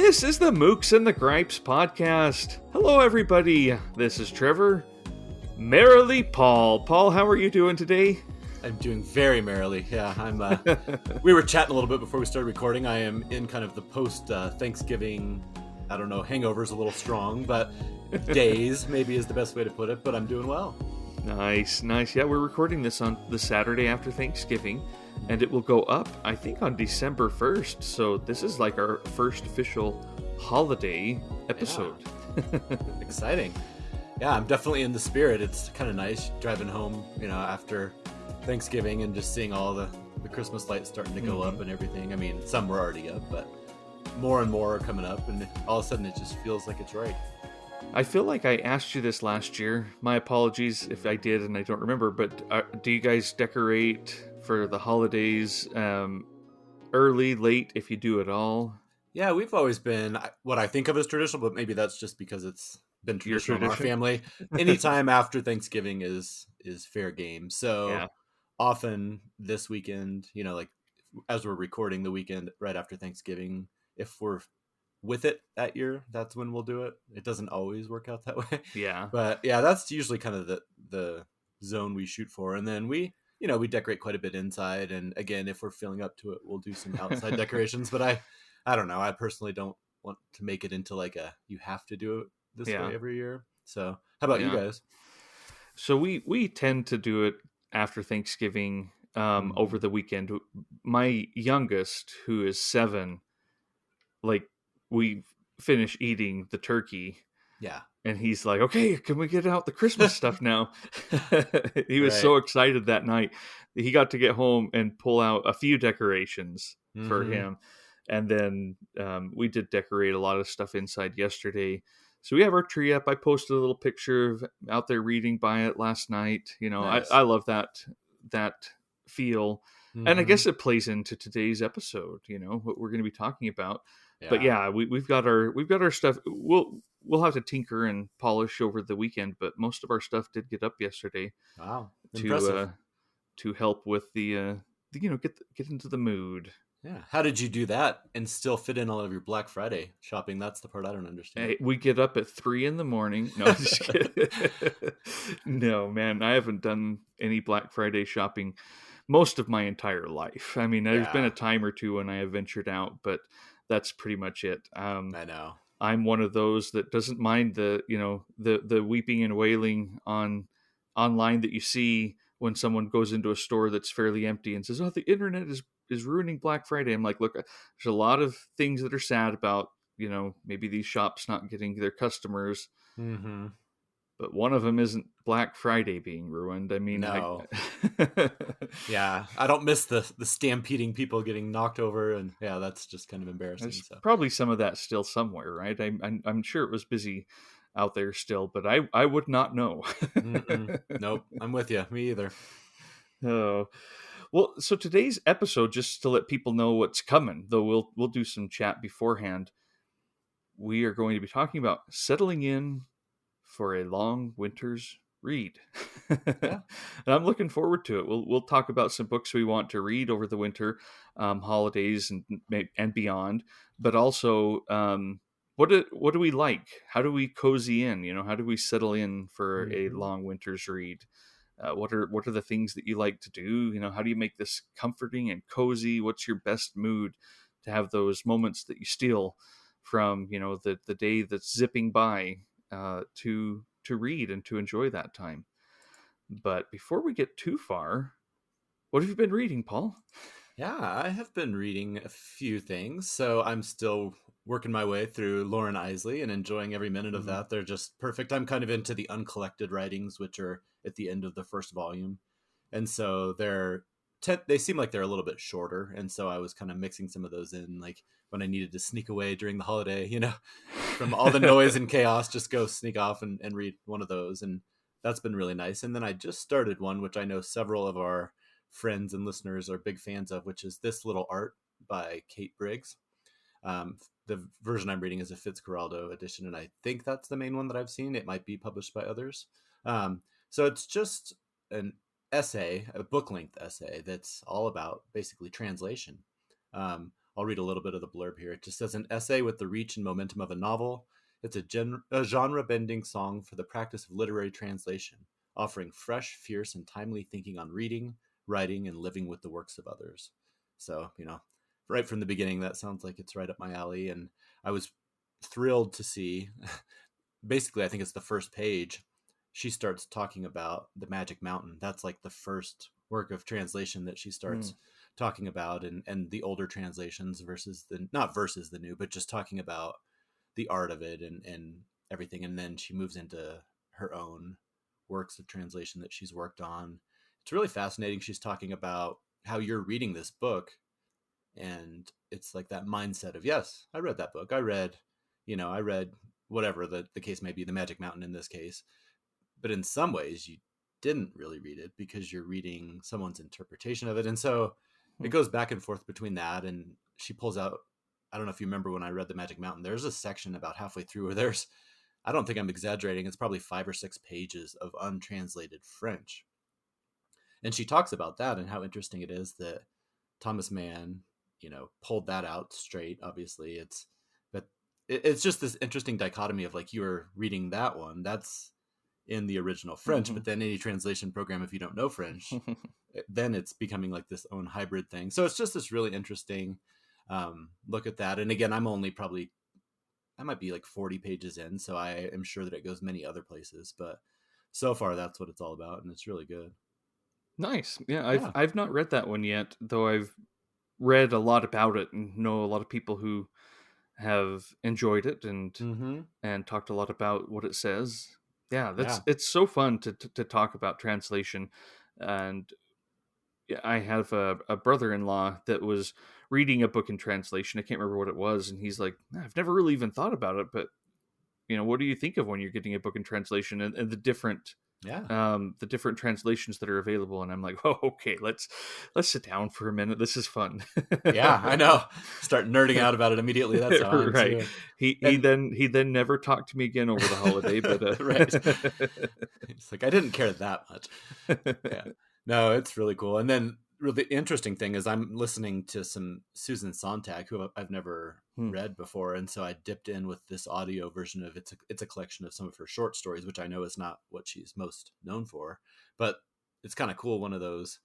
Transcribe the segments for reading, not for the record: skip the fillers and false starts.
This is the Mookse and the Gripes podcast. Hello, everybody. This is Trevor. Merrily Paul. Paul, how are you doing today? I'm doing very merrily. Yeah, we were chatting a little bit before we started recording. I am in kind of the post Thanksgiving, I don't know, hangover's a little strong, but days maybe is the best way to put it, but I'm doing well. Nice. Yeah, we're recording this on the Saturday after Thanksgiving, and it will go up, I think, on December 1st. So this is like our first official holiday episode. Yeah. Exciting. Yeah, I'm definitely in the spirit. It's kind of nice driving home, after Thanksgiving and just seeing all the Christmas lights starting to go up and everything. I mean, some were already up, but more and more are coming up, and all of a sudden it just feels like it's right. I feel like I asked you this last year. My apologies if I did and I don't remember, but do you guys decorate for the holidays early, late, if you do at all? Yeah, we've always been what I think of as traditional, but maybe that's just because it's been traditional in our family. Anytime after Thanksgiving is fair game. So yeah. Often this weekend, like as we're recording the weekend right after Thanksgiving, if we're with it that year, that's when we'll do it. It doesn't always work out that way. Yeah. But yeah, that's usually kind of the zone we shoot for. And then we decorate quite a bit inside. And again, if we're feeling up to it, we'll do some outside decorations. But I don't know. I personally don't want to make it into like you have to do it this way every year. So how about you guys? So we tend to do it after Thanksgiving, over the weekend. My youngest, who is 7, like, we finish eating the turkey. Yeah. And he's like, okay, can we get out the Christmas stuff now? He was so excited that night. He got to get home and pull out a few decorations for him. And then we did decorate a lot of stuff inside yesterday. So we have our tree up. I posted a little picture of out there reading by it last night. Nice. I love that feel. And I guess it plays into today's episode, what we're going to be talking about. Yeah. But yeah, we've got our stuff. We'll have to tinker and polish over the weekend, but most of our stuff did get up yesterday. Wow, impressive. To help with the get into the mood. Yeah. How did you do that and still fit in all of your Black Friday shopping? That's the part I don't understand. Hey, we get up at 3 a.m. No, I'm just kidding. No, man, I haven't done any Black Friday shopping most of my entire life. I mean, there's been a time or two when I have ventured out, but that's pretty much it. I know. I'm one of those that doesn't mind the weeping and wailing online that you see when someone goes into a store that's fairly empty and says, "Oh, the internet is ruining Black Friday." I'm like, look, there's a lot of things that are sad about, maybe these shops not getting their customers. Mm-hmm. But one of them isn't Black Friday being ruined. I mean, no. Yeah, I don't miss the stampeding people getting knocked over, and yeah, that's just kind of embarrassing. There's probably some of that still somewhere, right? I'm sure it was busy out there still, but I would not know. Nope, I'm with you. Me either. Oh, well, so today's episode, just to let people know what's coming, though we'll do some chat beforehand. We are going to be talking about settling in for a long winter's read. Yeah. And I'm looking forward to it. We'll talk about some books we want to read over the winter holidays and beyond, but also what do we like? How do we cozy in? How do we settle in for a long winter's read? What are the things that you like to do? How do you make this comforting and cozy? What's your best mood to have those moments that you steal from the day that's zipping by to read and to enjoy that time? But before we get too far, what have you been reading, Paul? Yeah, I have been reading a few things. So I'm still working my way through Lauren Isley and enjoying every minute of that. They're just perfect. I'm kind of into the uncollected writings, which are at the end of the first volume. And so they seem like they're a little bit shorter. And so I was kind of mixing some of those in, like when I needed to sneak away during the holiday, from all the noise and chaos, just go sneak off and read one of those. And that's been really nice. And then I just started one, which I know several of our friends and listeners are big fans of, which is This Little Art by Kate Briggs. The version I'm reading is a Fitzcarraldo edition, and I think that's the main one that I've seen. It might be published by others. So it's just an essay, a book-length essay that's all about basically translation. I'll read a little bit of the blurb here. It just says an essay with the reach and momentum of a novel. It's a genre-bending song for the practice of literary translation, offering fresh, fierce, and timely thinking on reading, writing, and living with the works of others. So, right from the beginning, that sounds like it's right up my alley. And I was thrilled to see, basically, I think it's the first page, she starts talking about the Magic Mountain. That's like the first work of translation that she starts talking about, and the older translations versus not versus the new, but just talking about the art of it and everything. And then she moves into her own works of translation that she's worked on. It's really fascinating. She's talking about how you're reading this book, and it's like that mindset of, yes, I read that book. I read whatever the case may be, the Magic Mountain in this case. But in some ways you didn't really read it because you're reading someone's interpretation of it. And so it goes back and forth between that. And she pulls out, I don't know if you remember when I read the Magic Mountain, there's a section about halfway through where there's, I don't think I'm exaggerating, it's probably 5 or 6 pages of untranslated French. And she talks about that and how interesting it is that Thomas Mann, pulled that out straight. Obviously, it's just this interesting dichotomy of like, you were reading that one, that's in the original French, but then any translation program, if you don't know French, then it's becoming like this own hybrid thing. So it's just this really interesting look at that. And again, I might be like 40 pages in, so I am sure that it goes many other places, but so far that's what it's all about, and it's really good. Nice. Yeah, I've not read that one yet, though I've read a lot about it and know a lot of people who have enjoyed it and talked a lot about what it says. Yeah, it's so fun to talk about translation. And I have a brother-in-law that was reading a book in translation. I can't remember what it was, and he's like, I've never really even thought about it, but what do you think of when you're getting a book in translation and the different translations that are available? And I'm like, oh, okay, let's sit down for a minute. This is fun. Yeah, I know. Start nerding out about it immediately. That's how I'm right. too. He then never talked to me again over the holiday, but right. It's like, I didn't care that much. Yeah. No, it's really cool. And then really interesting thing is I'm listening to some Susan Sontag, who I've never read before, and so I dipped in with this audio version of it's a collection of some of her short stories, which I know is not what she's most known for, but it's kind of cool. One of those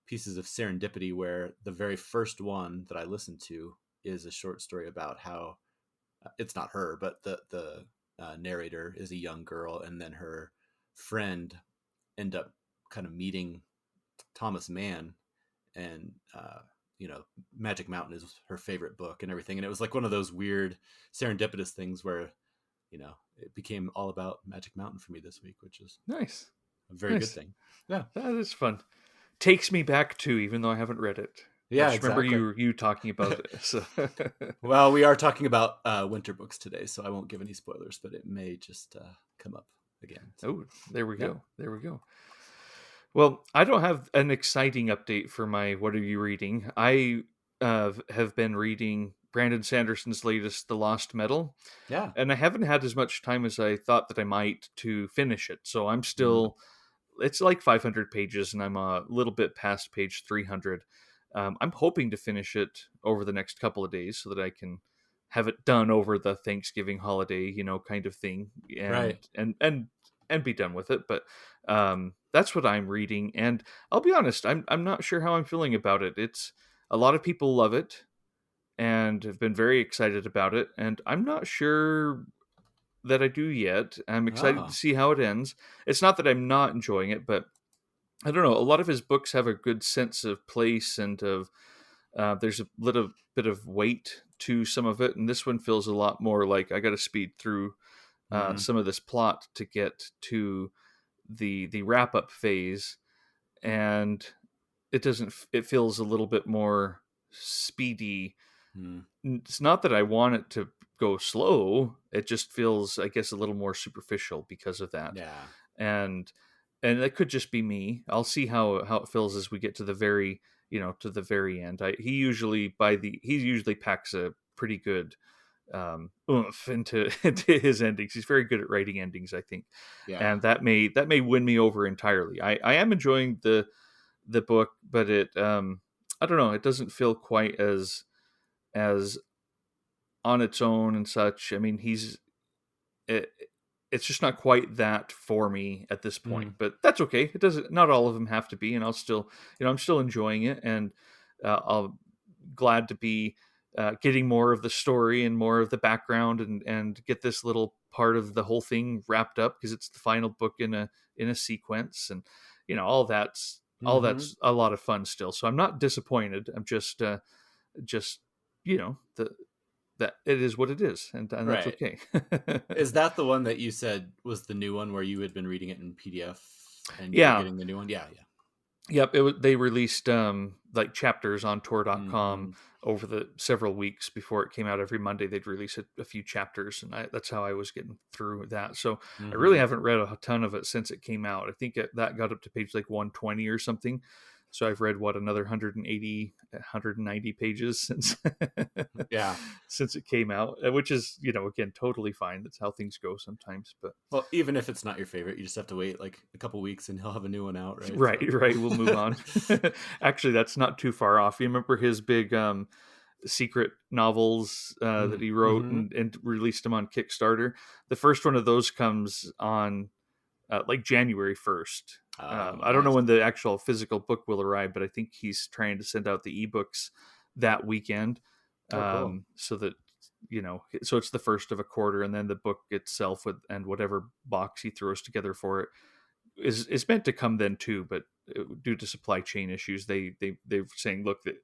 pieces of serendipity where the very first one that I listened to is a short story about how it's not her, but the narrator is a young girl, and then her friend end up kind of meeting Thomas Mann, and Magic Mountain is her favorite book and everything. And it was like one of those weird serendipitous things where it became all about Magic Mountain for me this week, which is nice, a very good thing. Yeah, that is fun. Takes me back to, even though I haven't read it. Yeah, I just exactly. remember you talking about it. So. Well, we are talking about winter books today, so I won't give any spoilers, but it may just come up again. So. Oh, there we go. There we go. Well, I don't have an exciting update for my What Are You Reading? I have been reading Brandon Sanderson's latest, The Lost Metal. Yeah. And I haven't had as much time as I thought that I might to finish it. So I'm still, it's like 500 pages, and I'm a little bit past page 300. I'm hoping to finish it over the next couple of days so that I can have it done over the Thanksgiving holiday, kind of thing, and right. and be done with it. But that's what I'm reading, and I'll be honest, I'm not sure how I'm feeling about it. It's a lot of people love it and have been very excited about it, and I'm not sure that I do yet. I'm excited to see how it ends. It's not that I'm not enjoying it, but I don't know. A lot of his books have a good sense of place and of there's a little bit of weight to some of it, and this one feels a lot more like I got to speed through some of this plot to get to the wrap up phase, and it doesn't. It feels a little bit more speedy. It's not that I want it to go slow. It just feels, I guess, a little more superficial because of that. Yeah, and that could just be me. I'll see how it feels as we get to the very end. He usually packs a pretty good oomph into his endings. He's very good at writing endings, I think. Yeah. And that may win me over entirely. I am enjoying the book, but it I don't know, it doesn't feel quite as as on its own and such. I mean, it, it's just not quite that for me at this point, Mm. but that's okay. It doesn't. Not all of them have to be, and I'll still, I'm still enjoying it, and I'll glad to be getting more of the story and more of the background, and get this little part of the whole thing wrapped up because it's the final book in a sequence, and all that's Mm-hmm. a lot of fun still. So I'm not disappointed. I'm just the that it is what it is, and that's Right. okay. Is that the one that you said was the new one where you had been reading it in PDF and you're Yeah. getting the new one? Yeah, yeah. Yep, they released like chapters on Tor.com Mm-hmm. over the several weeks before it came out. Every Monday they'd release a few chapters, and that's how I was getting through that. So I really Mm-hmm. haven't read a ton of it since it came out. I think that got up to page like 120 or something. So I've read another 180, 190 pages since Yeah. since it came out, which is, again, totally fine. That's how things go sometimes. But Well, even if it's not your favorite, you just have to wait like a couple weeks and he'll have a new one out, right? right, So right, we'll move on. Actually, that's not too far off. You remember his big secret novels that he wrote mm-hmm. and released them on Kickstarter? The first one of those comes on like January 1st. Oh, I don't know nice. when the actual physical book will arrive, but I think he's trying to send out the ebooks that weekend, Oh, cool. so that so it's the first of a quarter, and then the book itself and whatever box he throws together for it is meant to come then too. But due to supply chain issues, they're saying, look, that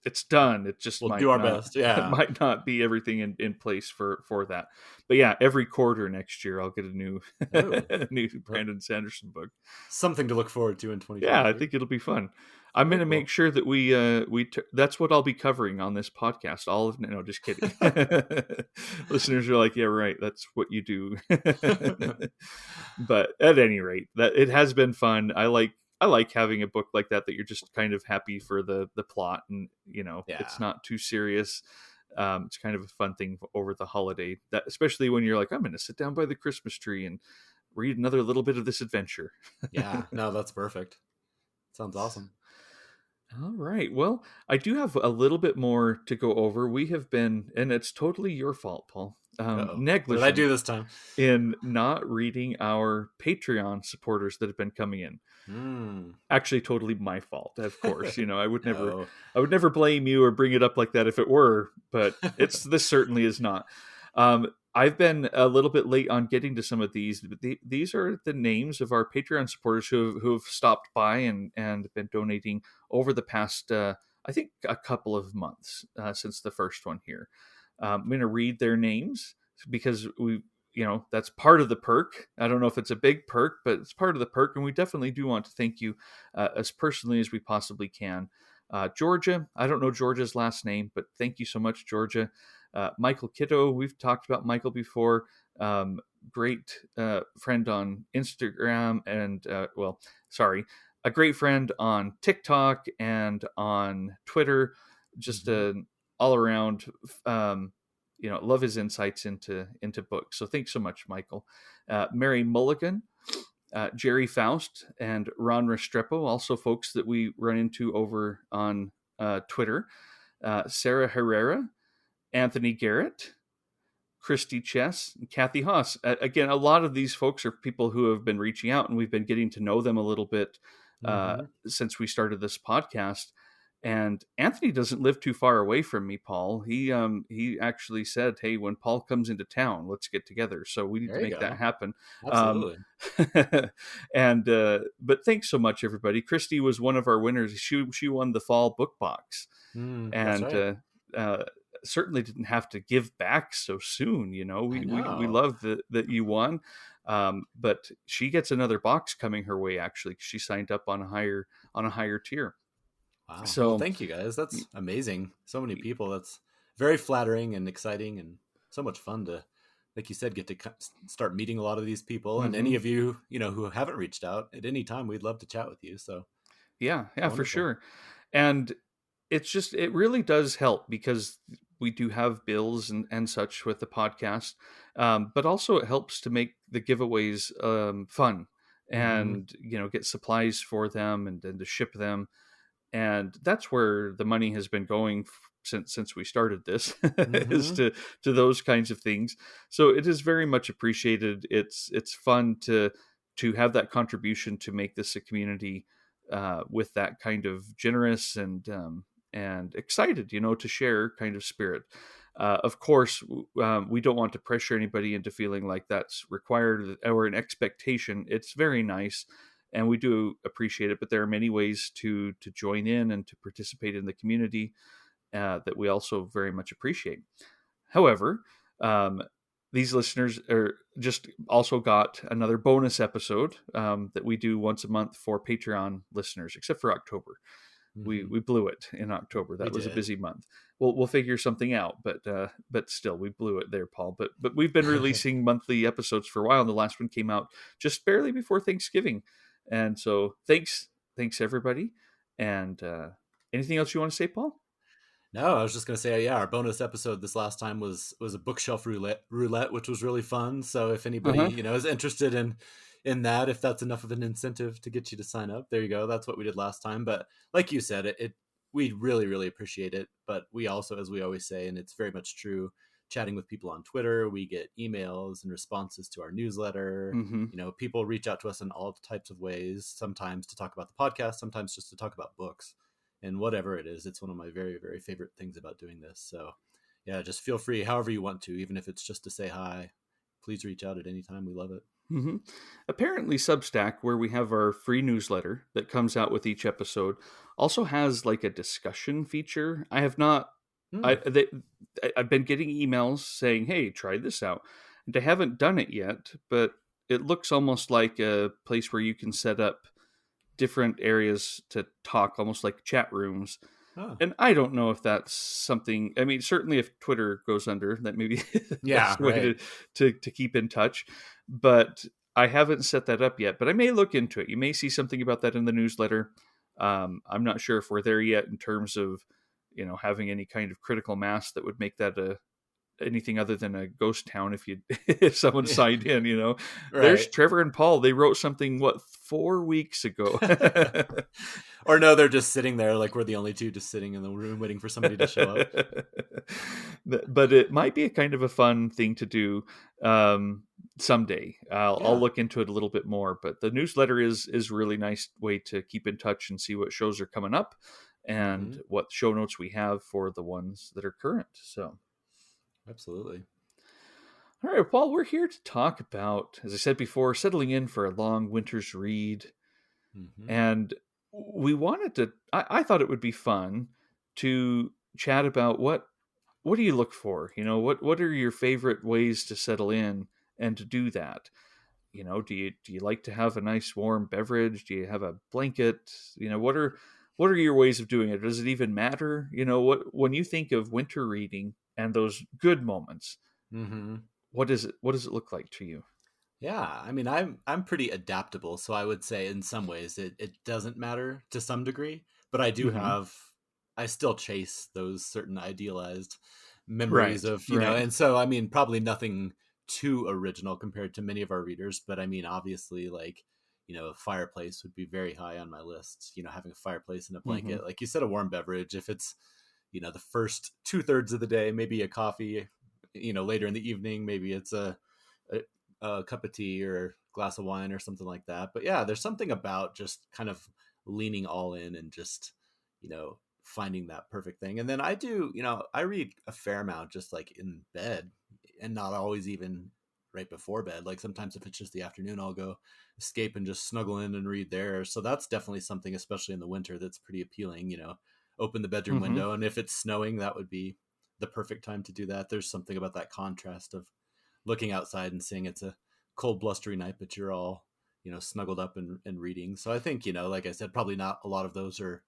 it's done. It just We'll do might our not best. it Yeah. might not be everything in place for that. But yeah, every quarter next year I'll get a new Oh, a new well, Brandon Sanderson book. something to look forward to in Yeah, I 2026. think it'll be fun. I'm going Very to make cool. sure that that's what I'll be covering on this podcast. All of no, just kidding. Listeners are like, yeah, right. That's what you do. But at any rate, that it has been fun. I like having a book like that you're just kind of happy for the plot, and it's Yeah. not too serious. It's kind of a fun thing over the holiday, that especially when you're like, I'm going to sit down by the Christmas tree and read another little bit of this adventure. Yeah. No, that's perfect. Sounds awesome. All right. Well, I do have a little bit more to go over. We have been, and it's totally your fault, Paul, Uh-oh. What did I negligent do this time? in not reading our Patreon supporters that have been coming in. Hmm. Actually, totally my fault, of course. I would never, No. I would never blame you or bring it up like that if it were, but this certainly is not. I've been a little bit late on getting to some of these, but these are the names of our Patreon supporters who have stopped by and been donating over the past, I think, a couple of months since the first one here. I'm going to read their names because that's part of the perk. I don't know if it's a big perk, but it's part of the perk, and we definitely do want to thank you as personally as we possibly can. Georgia, I don't know Georgia's last name, but thank you so much, Georgia. Michael Kitto, we've talked about Michael before. Great friend on Instagram, and a great friend on TikTok and on Twitter. Just Mm-hmm. a all around, love his insights into books. So thanks so much, Michael. Mary Mulligan, Jerry Faust, and Ron Restrepo, also folks that we run into over on Twitter. Sarah Herrera, Anthony Garrett, Christy Chess, and Kathy Haas. Again, a lot of these folks are people who have been reaching out, and we've been getting to know them a little bit Mm-hmm. since we started this podcast. And Anthony doesn't live too far away from me, Paul. He actually said, "Hey, when Paul comes into town, let's get together." So we need to There you make that go. happen. Um, Absolutely. and but thanks so much, everybody. Christy was one of our winners. She won the fall book box, That's and right. uh, certainly didn't have to give back so soon. I We know. love that you won, but she gets another box coming her way. Actually, she signed up on a higher tier. Wow. Well, So thank you guys. That's amazing. So many people. That's very flattering and exciting and so much fun to, like you said, get to start meeting a lot of these people. And any mhm. of you, who haven't reached out at any time, we'd love to chat with you. So Yeah, for wonderful. sure. And it really does help because we do have bills and such with the podcast, but also it helps to make the giveaways fun, Mm-hmm. and get supplies for them, and to ship them, and that's where the money has been going since we started this is Mm-hmm. to those kinds of things. So it is very much appreciated. It's fun to have that contribution to make this a community with that kind of generous and excited, to share kind of spirit. Of course, we don't want to pressure anybody into feeling like that's required or an expectation. It's very nice, and we do appreciate it. But there are many ways to join in and to participate in the community that we also very much appreciate. However, um, these listeners are just also got another bonus episode that we do once a month for Patreon listeners, except for October. we Mm-hmm. we blew it in October. We That was a did. busy month. We'll figure something out, but still, we blew it there, Paul. But we've been releasing monthly episodes for a while, and the last one came out just barely before Thanksgiving, and so thanks everybody. And anything else you want to say, Paul? No, I was just gonna say, yeah, our bonus episode this last time was a bookshelf roulette, which was really fun. So if Uh anybody huh. is interested in that, if that's enough of an incentive to get you to sign up, there you go. That's what we did last time. But like you said, it we really appreciate it. But we also, as we always say, and it's very much true, chatting with people on Twitter, we get emails and responses to our newsletter. Mm-hmm. People reach out to us in all types of ways. Sometimes to talk about the podcast, sometimes just to talk about books and whatever it is. It's one of my very favorite things about doing this. So yeah, just feel free however you want to, even if it's just to say hi. Please reach out at any time. We love it. Mm-hmm. Apparently, Substack, where we have our free newsletter that comes out with each episode, also has like a discussion feature. I have not. Hmm. I've been getting emails saying, "Hey, try this out," and I haven't done it yet. But it looks almost like a place where you can set up different areas to talk, almost like chat rooms. Oh, And I don't know if that's something. I mean, certainly if Twitter goes under, that may be the yeah, best way right. to keep in touch. But I haven't set that up yet. But I may look into it. You may see something about that in the newsletter. I'm not sure if we're there yet in terms of having any kind of critical mass that would make that anything other than a ghost town if you if someone signed in. There's Right. Trevor and Paul. They wrote something, what, 4 weeks ago. Or no, they're just sitting there like we're the only two just sitting in the room waiting for somebody to show up. But it might be a kind of a fun thing to do someday. I'll Yeah. look into it a little bit more. But the newsletter is a really nice way to keep in touch and see what shows are coming up and Hmm. what show notes we have for the ones that are current. So, Absolutely. all right, Paul, we're here to talk about, as I said before, settling in for a long winter's read. Hmm. And we wanted to, I thought it would be fun to chat about what do you look for? What are your favorite ways to settle in and to do that? Do you like to have a nice warm beverage? Do you have a blanket? What are your ways of doing it? Does it even matter? What when you think of winter reading and those good moments, Hmm. what does it look like to you? Yeah, I mean, I'm pretty adaptable, so I would say in some ways it doesn't matter to some degree, but Hmm. I still chase those certain idealized memories Right, of, right. and so I mean, probably nothing too original compared to many of our readers, but I mean, obviously, like, a fireplace would be very high on my list. Having a fireplace and a Hmm. blanket, like you said, a warm beverage. If it's, the first 2/3 of the day, maybe a coffee. Later in the evening, maybe it's a a cup of tea or a glass of wine or something like that. But yeah, there's something about just kind of leaning all in and just, finding that perfect thing. And then I read a fair amount just like in bed and not always even right before bed. Like sometimes if it's just the afternoon, I'll go escape and just snuggle in and read there. So that's definitely something, especially in the winter, that's pretty appealing. Open the bedroom Hmm. window. And if it's snowing, that would be the perfect time to do that. There's something about that contrast of looking outside and seeing it's a cold, blustery night, but you're all, snuggled up and reading. So I think, like I said, probably not a lot of those are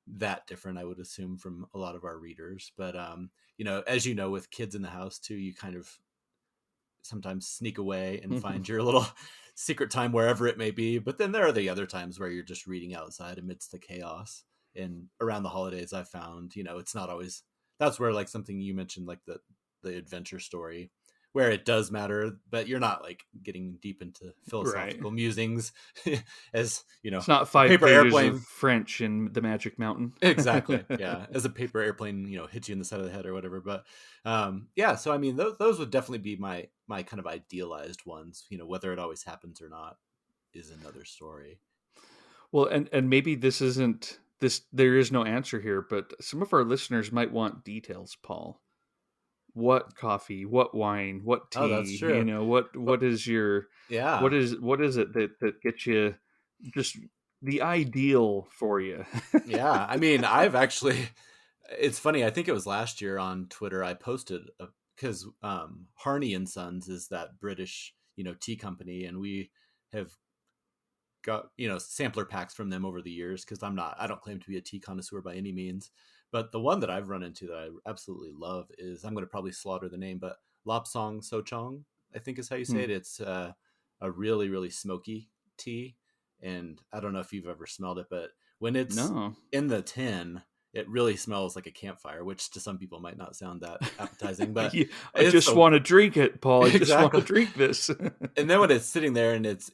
that different, I would assume, from a lot of our readers. But, as with kids in the house too, you kind of sometimes sneak away and Hmm. find your little secret time wherever it may be. But then there are the other times where you're just reading outside amidst the chaos. And around the holidays, I found, it's not always, that's where like something you mentioned, like the adventure story where it does matter, but you're not like getting deep into Right. philosophical musings as It's not a 5 paper pages of airplane. French in the Magic Mountain. Exactly. Yeah. As a paper airplane, hits you in the side of the head or whatever. But yeah, so I mean, those would definitely be my kind of idealized ones. Whether it always happens or not is another story. Well, and maybe this isn't this. There is no answer here, but some of our listeners might want details, Paul. What coffee? What wine? What Oh, that's tea? true. What But is your yeah, what is it that gets you just the ideal for you? yeah. I mean, I've actually. It's funny. I think it was last year on Twitter. I posted because Harney and Sons is that British tea company, and we have got sampler packs from them over the years because I don't claim to be a tea connoisseur by any means, but the one that I've run into that I absolutely love is, I'm going to probably slaughter the name, but Lopsong Sochong, I think is how you say Hmm. it. It's a really really smoky tea, and I don't know if you've ever smelled it, but when it's No. in the tin, it really smells like a campfire, which to some people might not sound that appetizing, but Yeah, I it's just so want to drink it, Paul. I just want to exactly. drink this. And then when it's sitting there and it's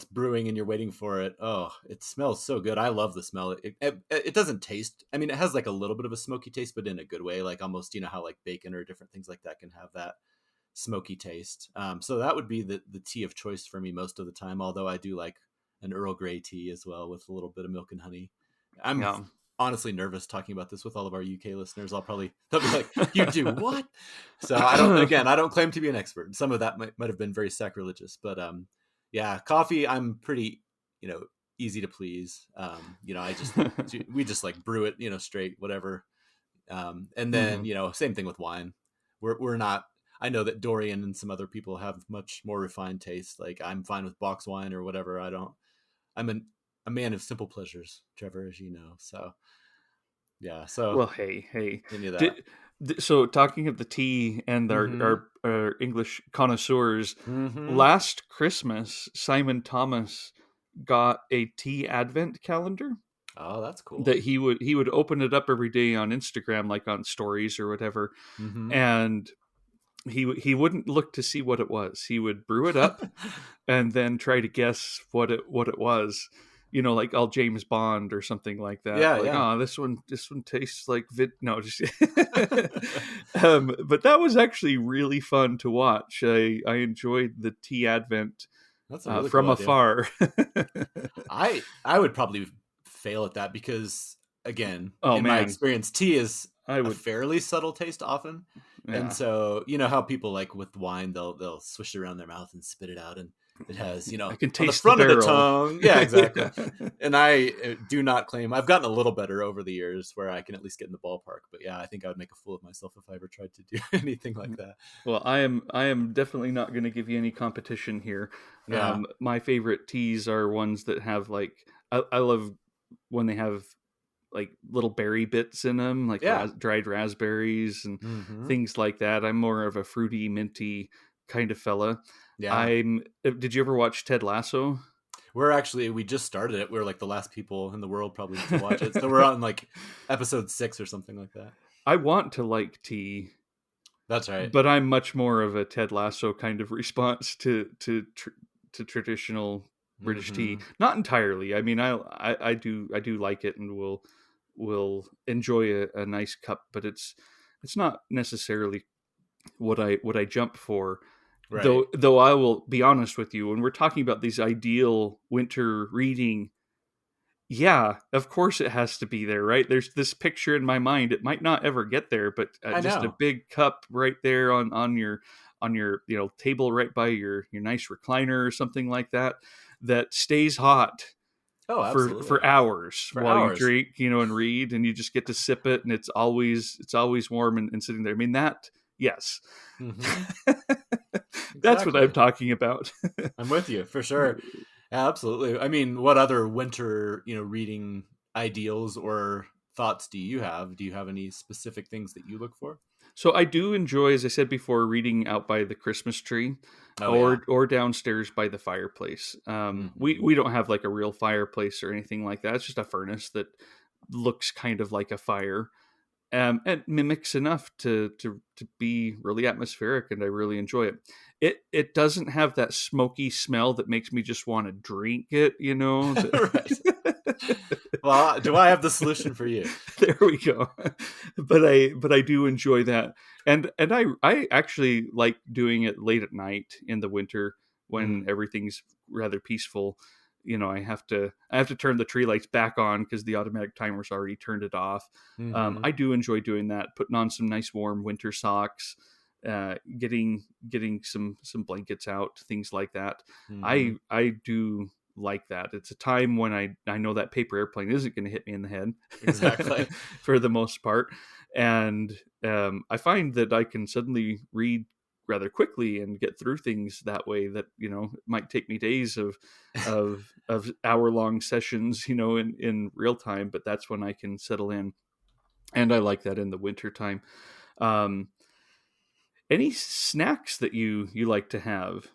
brewing and you're waiting for it, oh, it smells so good. I love the smell. It doesn't taste, I mean, it has like a little bit of a smoky taste, but in a good way, like almost how like bacon or different things like that can have that smoky taste. So that would be the tea of choice for me most of the time, although I do like an Earl Grey tea as well with a little bit of milk and honey. I'm Yeah. honestly nervous talking about this with all of our UK listeners. They'll be like, "You do what?" So I don't claim to be an expert. Some of that might have been very sacrilegious, but yeah, coffee I'm pretty you know easy to please. I just we just like brew it straight whatever. And then Mhm. same thing with wine. We're not. I know that Dorian and some other people have much more refined taste. Like I'm fine with box wine or whatever. I don't. I'm a man of simple pleasures, Trevor, as you know. So yeah. So Well, hey. any of that. Did, so talking of the tea and Mm-hmm. our English connoisseurs, Mm-hmm. last Christmas, Simon Thomas got a tea advent calendar Oh, that's cool. that he would open it up every day on Instagram, like on stories or whatever, Mm-hmm. and he wouldn't look to see what it was. He would brew it up and then try to guess what it was. Like all James Bond or something like that. Yeah, Like, yeah. oh, this one tastes like no, just but that was actually really fun to watch. I enjoyed the tea advent That's a really cool from idea. afar. I would probably fail at that because again, Oh in my man, experience, tea is I a would. fairly subtle taste often. And Yeah, so, how people like with wine, they'll swish it around their mouth and spit it out, and it has, I can on the taste the front of the barrel. tongue. Yeah, exactly. Yeah. And I do not claim I've gotten a little better over the years where I can at least get in the ballpark. But yeah, I think I would make a fool of myself if I ever tried to do anything like that. Well, I am definitely not going to give you any competition here. Yeah. My favorite teas are ones that have like I love when they have like little berry bits in them, like Yeah. dried raspberries and Mm-hmm. things like that. I'm more of a fruity, minty kind of fella. Yeah. I'm. Did you ever watch Ted Lasso? We just started it. We're like the last people in the world probably to watch it. So we're on like episode 6 or something like that. I want to like tea, That's right. but I'm much more of a Ted Lasso kind of response to traditional British tea. Mm-hmm. Not entirely. I mean, I do like it and will enjoy a nice cup, but it's not necessarily what I jump for. Right. Though I will be honest with you, when we're talking about these ideal winter reading, yeah, of course it has to be there, right? There's this picture in my mind. It might not ever get there, but I just a know. big cup right there on your table right by your nice recliner or something like that that stays hot Oh, for absolutely. hours For while you hours. drink, and read, and you just get to sip it, and it's always warm and sitting there. I mean that, yes. Mm-hmm. That's what I'm Exactly. talking about. I'm with you for sure. Absolutely. I mean, what other winter, reading ideals or thoughts do you have? Do you have any specific things that you look for? So I do enjoy, as I said before, reading out by the Christmas tree, Oh yeah. or downstairs by the fireplace. We Mm-hmm. we don't have like a real fireplace or anything like that. It's just a furnace that looks kind of like a fire. and mimics enough to be really atmospheric, and I really enjoy it. It doesn't have that smoky smell that makes me just want to drink it, you know. Right. Well, do I have the solution for you? There we go. But I do enjoy that, and I actually like doing it late at night in the winter when Mm, everything's rather peaceful. I have to turn the tree lights back on because the automatic timer's already turned it off. hmm I do enjoy doing that, putting on some nice warm winter socks, getting some blankets out, things like that. hmm I do like that. It's a time when I know that paper airplane isn't going to hit me in the head Exactly. for the most part, and I find that I can suddenly read rather quickly and get through things that way that it might take me days of hour long sessions in real time, but that's when I can settle in, and I like that in the winter time. um any snacks that you like to have?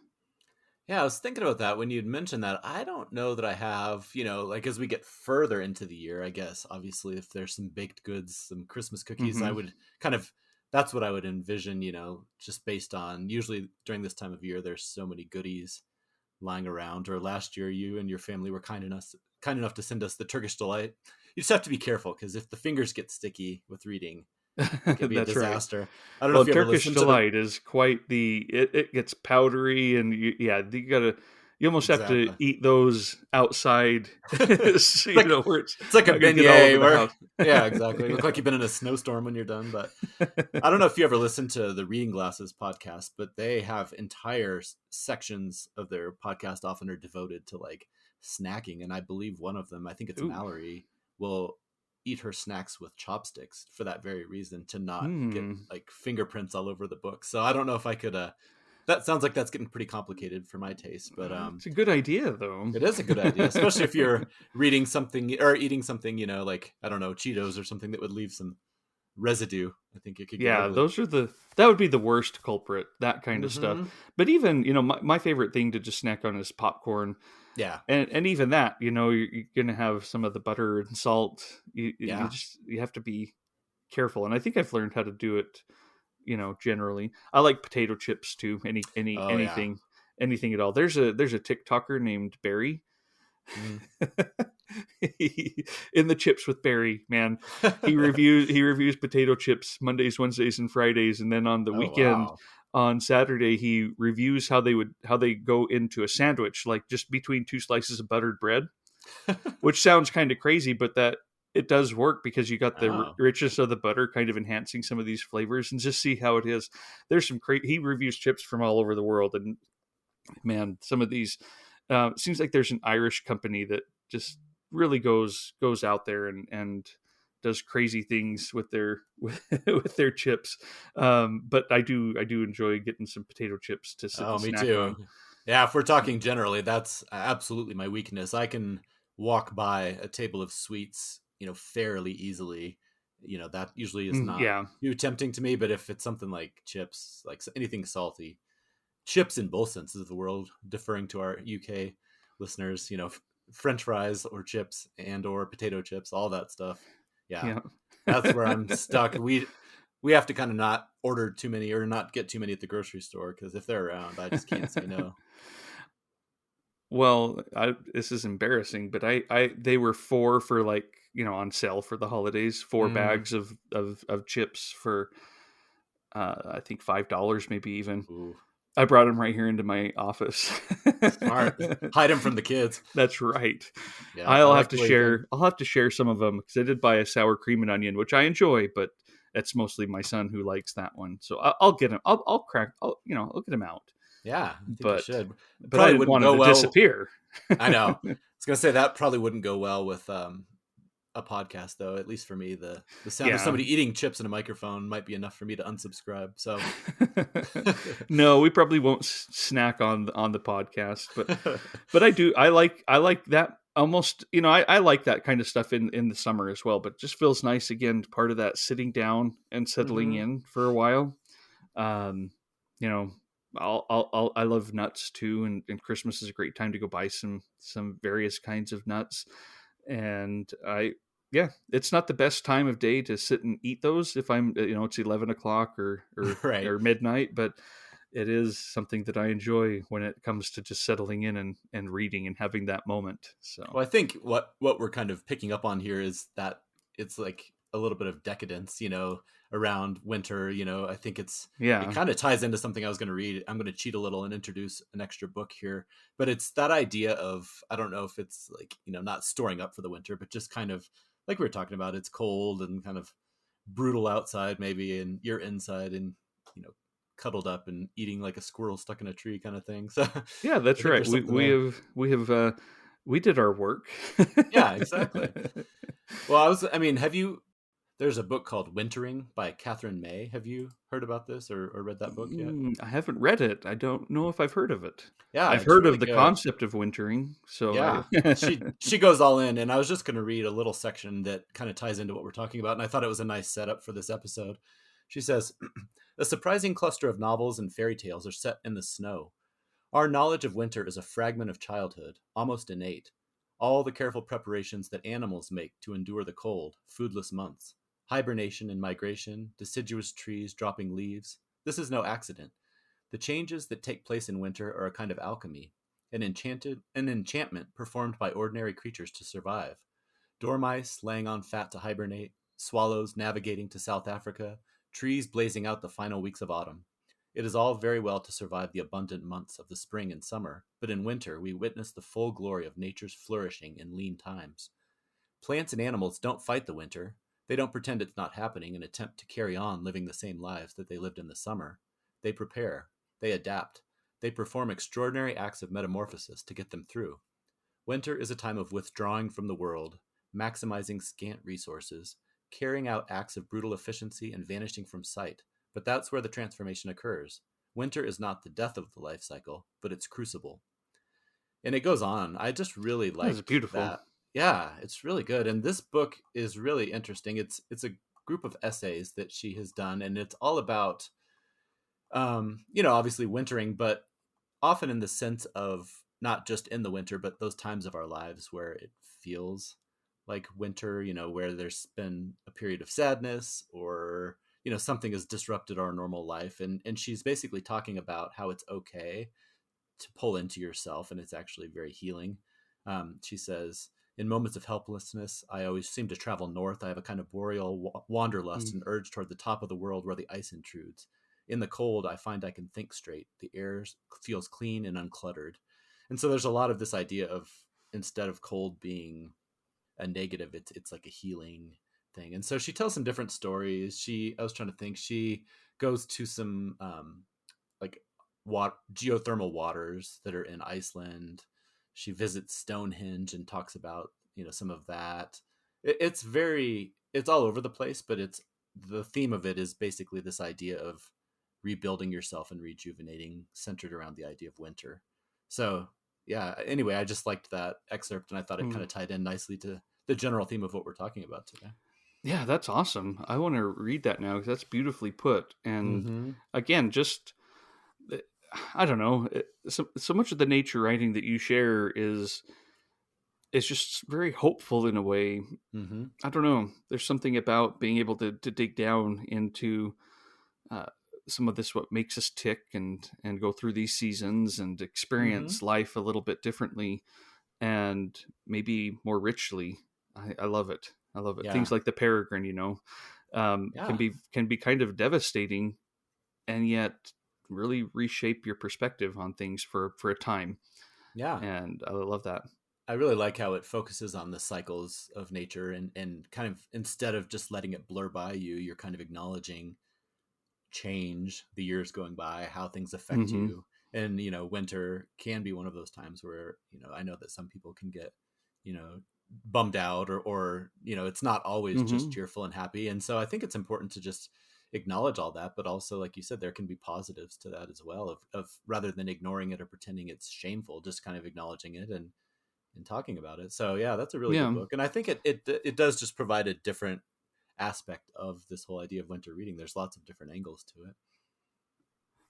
Yeah, I was thinking about that when you'd mentioned that. I don't know that I have, like as we get further into the year, I guess, obviously, if there's some baked goods, some Christmas cookies, I Hmm. would kind of, that's what I would envision, just based on usually during this time of year, there's so many goodies lying around. Or last year, you and your family were kind enough to send us the Turkish delight. You just have to be careful because if the fingers get sticky with reading, it can be a That's right. disaster. I don't know Well, if you ever Turkish listened to the delight is quite it gets powdery, and you almost have to exactly. eat those outside, so, It's like where it's it's like a not going to get all over beignet the where house. yeah, exactly. Look like you've been in a snowstorm when you're done. But I don't know if you ever listened to the Reading Glasses podcast, but they have entire sections of their podcast often are devoted to like snacking. And I believe one of them, I think it's Ooh. Mallory, will eat her snacks with chopsticks for that very reason, to not get Hmm. like fingerprints all over the book. So I don't know if I could that sounds like that's getting pretty complicated for my taste, but It's a good idea, though. it is a good idea, especially if you're reading something or eating something, like I don't know, Cheetos or something that would leave some residue. I think it could get Yeah, ugly. that would be the worst culprit, that kind of stuff. Hmm. But even, my favorite thing to just snack on is popcorn. Yeah, And even that, you're gonna have some of the butter and salt. You yeah. just you have to be careful, and I think I've learned how to do it. Generally, I like potato chips too. Oh yeah. Anything at all. There's a TikToker named Barry. Mm. In the chips with Barry, man. He reviews potato chips Mondays, Wednesdays, and Fridays, and then on the Oh weekend, wow. on Saturday, he reviews how they go into a sandwich, like just between two slices of buttered bread, which sounds kind of crazy, but that it does work because you got the Oh. richness of the butter kind of enhancing some of these flavors, and just see how it is. There's some he reviews chips from all over the world, and man, some of these it seems like there's an Irish company that just really goes out there and does crazy things with their with their chips. But I do enjoy getting some potato chips to sit Oh, and me snack too. on. Yeah, if we're talking generally, that's absolutely my weakness. I can walk by a table of sweets, fairly easily. That usually is not Yeah. too tempting to me, but if it's something like chips, like anything salty, chips in both senses of the world, deferring to our UK listeners, French fries or chips and or potato chips, all that stuff. Yeah, Yeah. that's where I'm stuck. We have to kind of not order too many or not get too many at the grocery store because if they're around, I just can't say no. Well, this is embarrassing, but they were four for, like, on sale for the holidays. Four Mm, bags of chips for I think $5, maybe even. ooh, I brought them right here into my office. smart. Hide them from the kids. That's right. Yeah, I I'll have like to the way you think. share. I'll have to share some of them because I did buy a sour cream and onion, which I enjoy, but it's mostly my son who likes that one. So I'll get him. I'll crack. I'll get him out. Yeah, I think you But should. I Probably didn't wouldn't want him go to well. disappear. I know. I was gonna say that probably wouldn't go well with a podcast, though. At least for me, the sound of Yeah. somebody eating chips in a microphone might be enough for me to unsubscribe. So, No, we probably won't snack on the podcast, but I like that almost. I like that kind of stuff in the summer as well. But it just feels nice again, part of that sitting down and settling hmm in for a while. Um, you know, I love nuts too, and Christmas is a great time to go buy some various kinds of nuts. And Yeah, it's not the best time of day to sit and eat those if I'm, it's 11 o'clock Right. or midnight, but it is something that I enjoy when it comes to just settling in and reading and having that moment. So, Well, I think what we're kind of picking up on here is that it's like a little bit of decadence, around winter. I think it yeah. kind of ties into something I was going to read. I'm going to cheat a little and introduce an extra book here, but it's that idea of, I don't know if it's like, not storing up for the winter, but just kind of like we were talking about, it's cold and kind of brutal outside maybe, and you're inside and, you know, cuddled up and eating like a squirrel stuck in a tree kind of thing. So Yeah, I that's think right. there's We something we there. have we have we did our work. Yeah, exactly. Well, I mean, there's a book called Wintering by Catherine May. Have you heard about this or read that book yet? I haven't read it. I don't know if I've heard of it. Yeah, I've it's heard really of the good. concept of wintering, so Yeah. She goes all in, and I was just going to read a little section that kind of ties into what we're talking about, and I thought it was a nice setup for this episode. She says, "A surprising cluster of novels and fairy tales are set in the snow. Our knowledge of winter is a fragment of childhood, almost innate. All the careful preparations that animals make to endure the cold, foodless months, hibernation and migration, deciduous trees dropping leaves, this is no accident. The changes that take place in winter are a kind of alchemy, an enchantment performed by ordinary creatures to survive. Dormice laying on fat to hibernate, swallows navigating to South Africa, trees blazing out the final weeks of autumn. It is all very well to survive the abundant months of the spring and summer, but in winter we witness the full glory of nature's flourishing in lean times. Plants and animals don't fight the winter. They don't pretend it's not happening and attempt to carry on living the same lives that they lived in the summer. They prepare. They adapt. They perform extraordinary acts of metamorphosis to get them through. Winter is a time of withdrawing from the world, maximizing scant resources, carrying out acts of brutal efficiency, and vanishing from sight. But that's where the transformation occurs. Winter is not the death of the life cycle, but its crucible. And it goes on. I just really that's liked beautiful. that. Yeah, it's really good. And this book is really interesting. It's a group of essays that she has done, and it's all about obviously wintering, but often in the sense of not just in the winter, but those times of our lives where it feels like winter, where there's been a period of sadness or, something has disrupted our normal life. And she's basically talking about how it's okay to pull into yourself and it's actually very healing. She says, in moments of helplessness, I always seem to travel north. I have a kind of boreal wanderlust Mm. and urge toward the top of the world where the ice intrudes. In the cold, I find I can think straight. The air feels clean and uncluttered. And so there's a lot of this idea of, instead of cold being a negative, it's like a healing thing. And so she tells some different stories. I was trying to think, she goes to some like geothermal waters that are in Iceland. She visits Stonehenge and talks about, some of that. It's all over the place, but the theme of it is basically this idea of rebuilding yourself and rejuvenating, centered around the idea of winter. So yeah, anyway, I just liked that excerpt and I thought it kind Mm. of tied in nicely to the general theme of what we're talking about today. Yeah, that's awesome. I want to read that now because that's beautifully put. And Mm-hmm. again, just eh, I don't know. So much of the nature writing that you share is just very hopeful in a way. Mm-hmm. I don't know. There's something about being able to dig down into uh, some of this, what makes us tick, and go through these seasons and Mm-hmm. experience life a little bit differently and maybe more richly. I love it. I love it. Yeah. Things like the peregrine, Yeah. can be kind of devastating, and yet really reshape your perspective on things for a time. Yeah. And I love that. I really like how it focuses on the cycles of nature and kind of, instead of just letting it blur by you, you're kind of acknowledging change, the years going by, how things affect Hmm. you. And, winter can be one of those times where, I know that some people can get, you know, bummed out or, it's not always just Hmm. cheerful and happy. And so I think it's important to just acknowledge all that, but also, like you said, there can be positives to that as well of rather than ignoring it or pretending it's shameful, just kind of acknowledging it and talking about it. So yeah, that's a really good Yeah. book, and I think it does just provide a different aspect of this whole idea of winter reading. There's lots of different angles to it.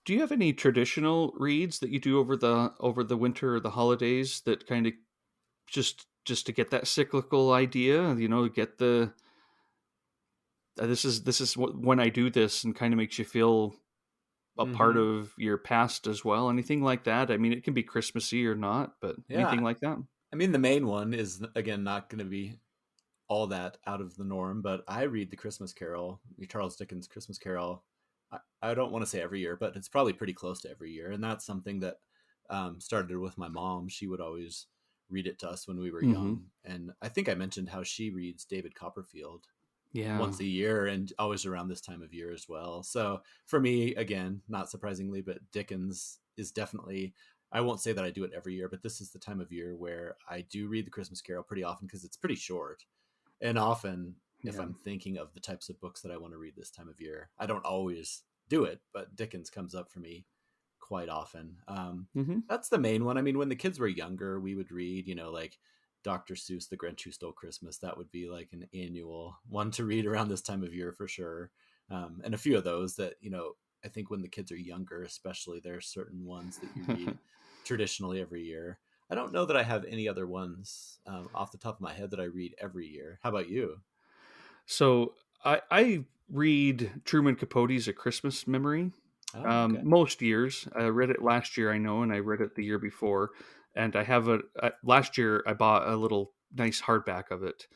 Do you have any traditional reads that you do over the winter or the holidays that kind of just just to get that cyclical idea, get the this is when I do this, and kind of makes you feel a part Mm-hmm. of your past as well. Anything like that? I mean, it can be Christmassy or not, but Yeah. anything like that? I mean, the main one is, again, not going to be all that out of the norm, but I read the Christmas Carol, the Charles Dickens Christmas Carol. I don't want to say every year, but it's probably pretty close to every year. And that's something that started with my mom. She would always read it to us when we were Mm-hmm. young. And I think I mentioned how she reads David Copperfield Yeah. once a year and always around this time of year as well. So for me, again, not surprisingly, but Dickens is definitely, I won't say that I do it every year, but this is the time of year where I do read the Christmas Carol pretty often because it's pretty short. And often, if Yeah. I'm thinking of the types of books that I want to read this time of year, I don't always do it, but Dickens comes up for me quite often. Mm-hmm. That's the main one. I mean, when the kids were younger, we would read, like Dr. Seuss, The Grinch Who Stole Christmas. That would be like an annual one to read around this time of year for sure. And a few of those that, I think when the kids are younger, especially, there are certain ones that you read traditionally every year. I don't know that I have any other ones off the top of my head that I read every year. How about you? So I read Truman Capote's A Christmas Memory. Oh, okay. Most years, I read it last year, I know, and I read it the year before. And I have last year I bought a little nice hardback of it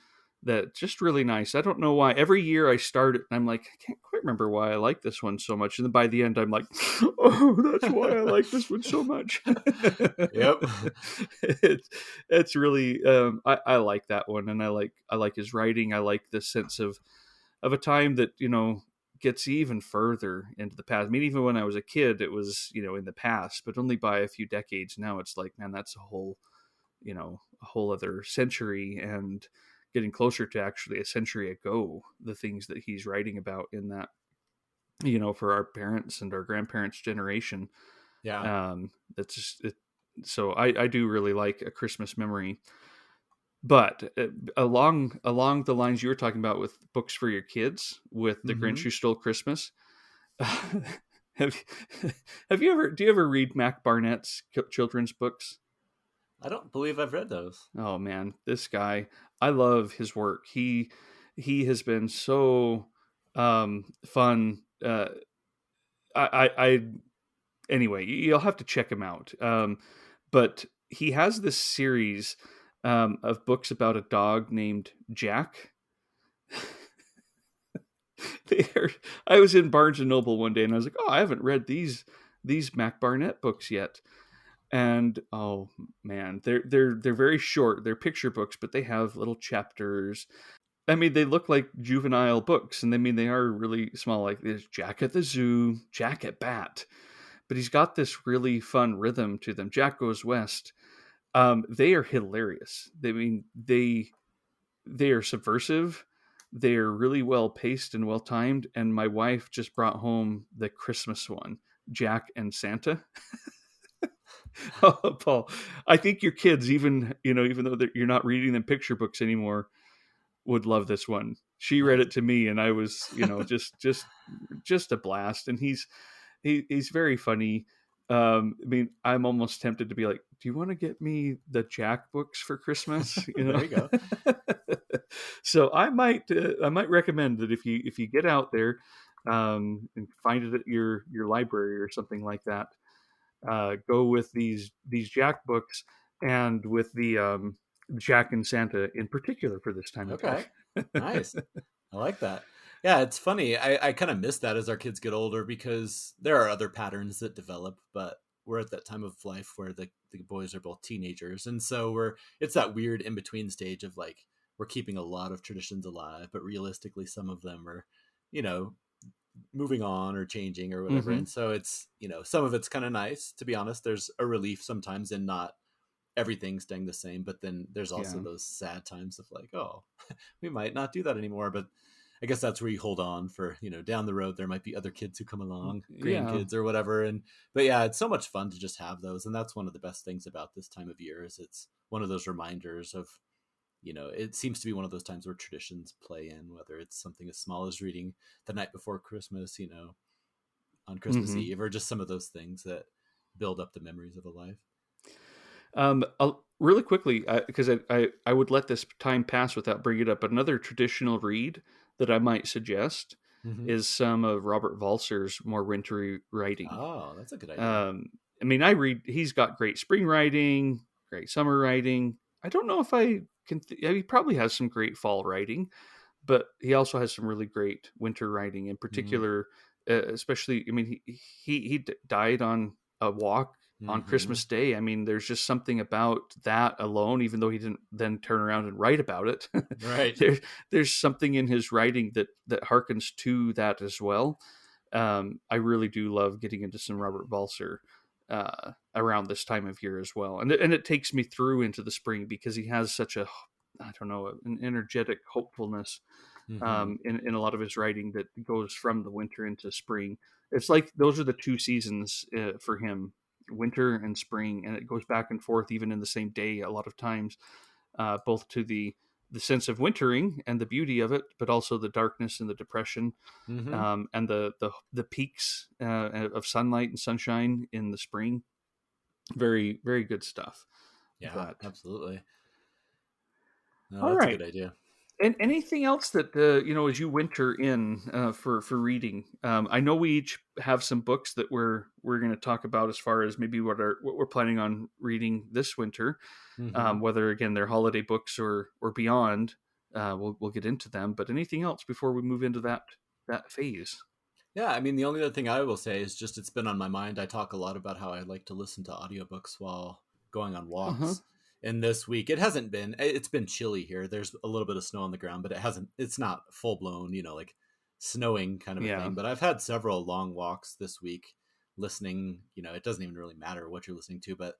that just really nice. I don't know why. Every year I start it and I'm like, I can't quite remember why I like this one so much. And then by the end I'm like, oh, that's why I like this one so much. Yep. it's it's really I like that one, and I like his writing. I like the sense of a time that gets even further into the past. I mean, even when I was a kid, it was in the past, but only by a few decades. Now it's like, man, that's a whole other century, and getting closer to actually a century ago. The things that he's writing about in that, for our parents and our grandparents' generation. Yeah. That's just it. So I do really like A Christmas Memory. But along the lines you were talking about with books for your kids, with The Grinch Hmm. Who Stole Christmas, have have you ever do you ever read Mac Barnett's children's books? I don't believe I've read those. Oh man, this guy, I love his work. He has been so fun. I anyway, you'll have to check him out. But he has this series of books about a dog named Jack. They're, I was in Barnes and Noble one day and I was like, oh, I haven't read these Mac Barnett books yet. And oh man, they're very short. They're picture books, but they have little chapters. I mean, they look like juvenile books, and I mean they are really small. Like there's Jack at the Zoo, Jack at Bat, but he's got this really fun rhythm to them. Jack Goes West. They are hilarious. I mean, they are subversive. They are really well paced and well timed. And my wife just brought home the Christmas one, Jack and Santa. Oh, Paul, I think your kids, even though you're not reading them picture books anymore, would love this one. She read Nice. it to me, and I was, just a blast. And he's very funny. I mean, I'm almost tempted to be like, "Do you want to get me the Jack books for Christmas?" There you go. So I might recommend that if you get out there, and find it at your library or something like that, go with these Jack books, and with the Jack and Santa in particular for this time of year. Okay. Nice. I like that. Yeah, it's funny. I kind of miss that as our kids get older because there are other patterns that develop, but we're at that time of life where the boys are both teenagers. And so it's that weird in between stage of like, we're keeping a lot of traditions alive, but realistically, some of them are, you know, moving on or changing or whatever. Mm-hmm. And so it's, some of it's kind of nice, to be honest. There's a relief sometimes in not everything staying the same, but then there's also Yeah. those sad times of like, oh, we might not do that anymore. But I guess that's where you hold on for, down the road there might be other kids who come along, Yeah. grandkids or whatever. And but yeah, it's so much fun to just have those. And that's one of the best things about this time of year is it's one of those reminders of, it seems to be one of those times where traditions play in, whether it's something as small as reading the night before Christmas, on Christmas Mm-hmm. Eve, or just some of those things that build up the memories of a life. Really quickly, because I would let this time pass without bringing it up. But another traditional read that I might suggest Hmm. is some of Robert Walser's more wintry writing. Oh, that's a good idea. Um, I mean, I read. He's got great spring writing, great summer writing. I don't know if I can. He probably has some great fall writing, but he also has some really great winter writing. In particular, especially, I mean, he died on a walk on Mm-hmm. Christmas Day. I mean, there's just something about that alone, even though he didn't then turn around and write about it. Right. there, there's something in his writing that harkens to that as well. I really do love getting into some Robert Balser around this time of year as well, and it takes me through into the spring because he has such a, I don't know, an energetic hopefulness Mm-hmm. in a lot of his writing that goes from the winter into spring. It's like those are the two seasons for him, winter and spring, and it goes back and forth even in the same day a lot of times, both to the sense of wintering and the beauty of it, but also the darkness and the depression, Mm-hmm. and the peaks of sunlight and sunshine in the spring. Very very good stuff. Yeah, But absolutely. No, all that's a right. good idea. And anything else that as you winter in for reading? I know we each have some books that we're going to talk about as far as maybe what we're planning on reading this winter. Mm-hmm. Whether again they're holiday books or beyond, we'll get into them. But anything else before we move into that phase? Yeah, I mean, the only other thing I will say is just it's been on my mind. I talk a lot about how I like to listen to audiobooks while going on Uh huh. walks. And this week, it hasn't been, it's been chilly here. There's a little bit of snow on the ground, but it's not full blown, like snowing kind of a Yeah. thing. But I've had several long walks this week listening. It doesn't even really matter what you're listening to, but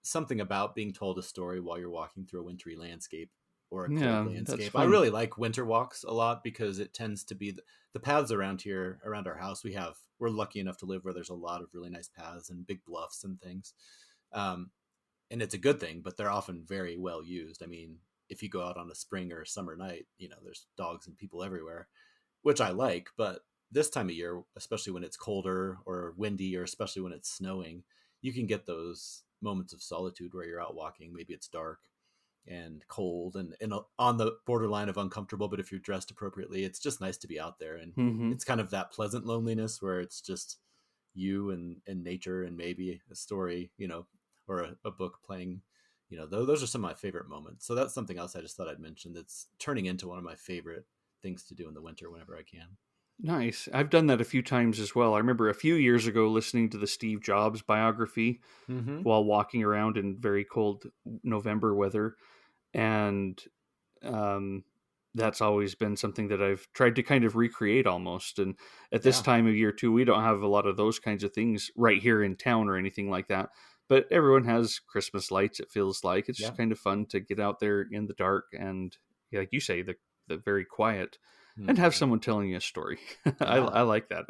something about being told a story while you're walking through a wintry landscape or a cold Yeah. That's landscape. I fun. really like winter walks a lot because it tends to be the paths around here, around our house. We're lucky enough to live where there's a lot of really nice paths and big bluffs and things. Um, and it's a good thing, but they're often very well used. I mean, if you go out on a spring or a summer night, there's dogs and people everywhere, which I like. But this time of year, especially when it's colder or windy, or especially when it's snowing, you can get those moments of solitude where you're out walking. Maybe it's dark and cold and on the borderline of uncomfortable, but if you're dressed appropriately, it's just nice to be out there. And Hmm. it's kind of that pleasant loneliness where it's just you and nature and maybe a story, or a book playing. Those are some of my favorite moments. So that's something else I just thought I'd mention that's turning into one of my favorite things to do in the winter whenever I can. Nice. I've done that a few times as well. I remember a few years ago listening to the Steve Jobs biography Mm-hmm. while walking around in very cold November weather. And um, that's always been something that I've tried to kind of recreate almost. And at this Yeah. time of year, too, we don't have a lot of those kinds of things right here in town or anything like that. But everyone has Christmas lights, it feels like. It's just Yeah. kind of fun to get out there in the dark and, yeah, like you say, the very quiet and have Mm-hmm. someone telling you a story. Yeah. I like that.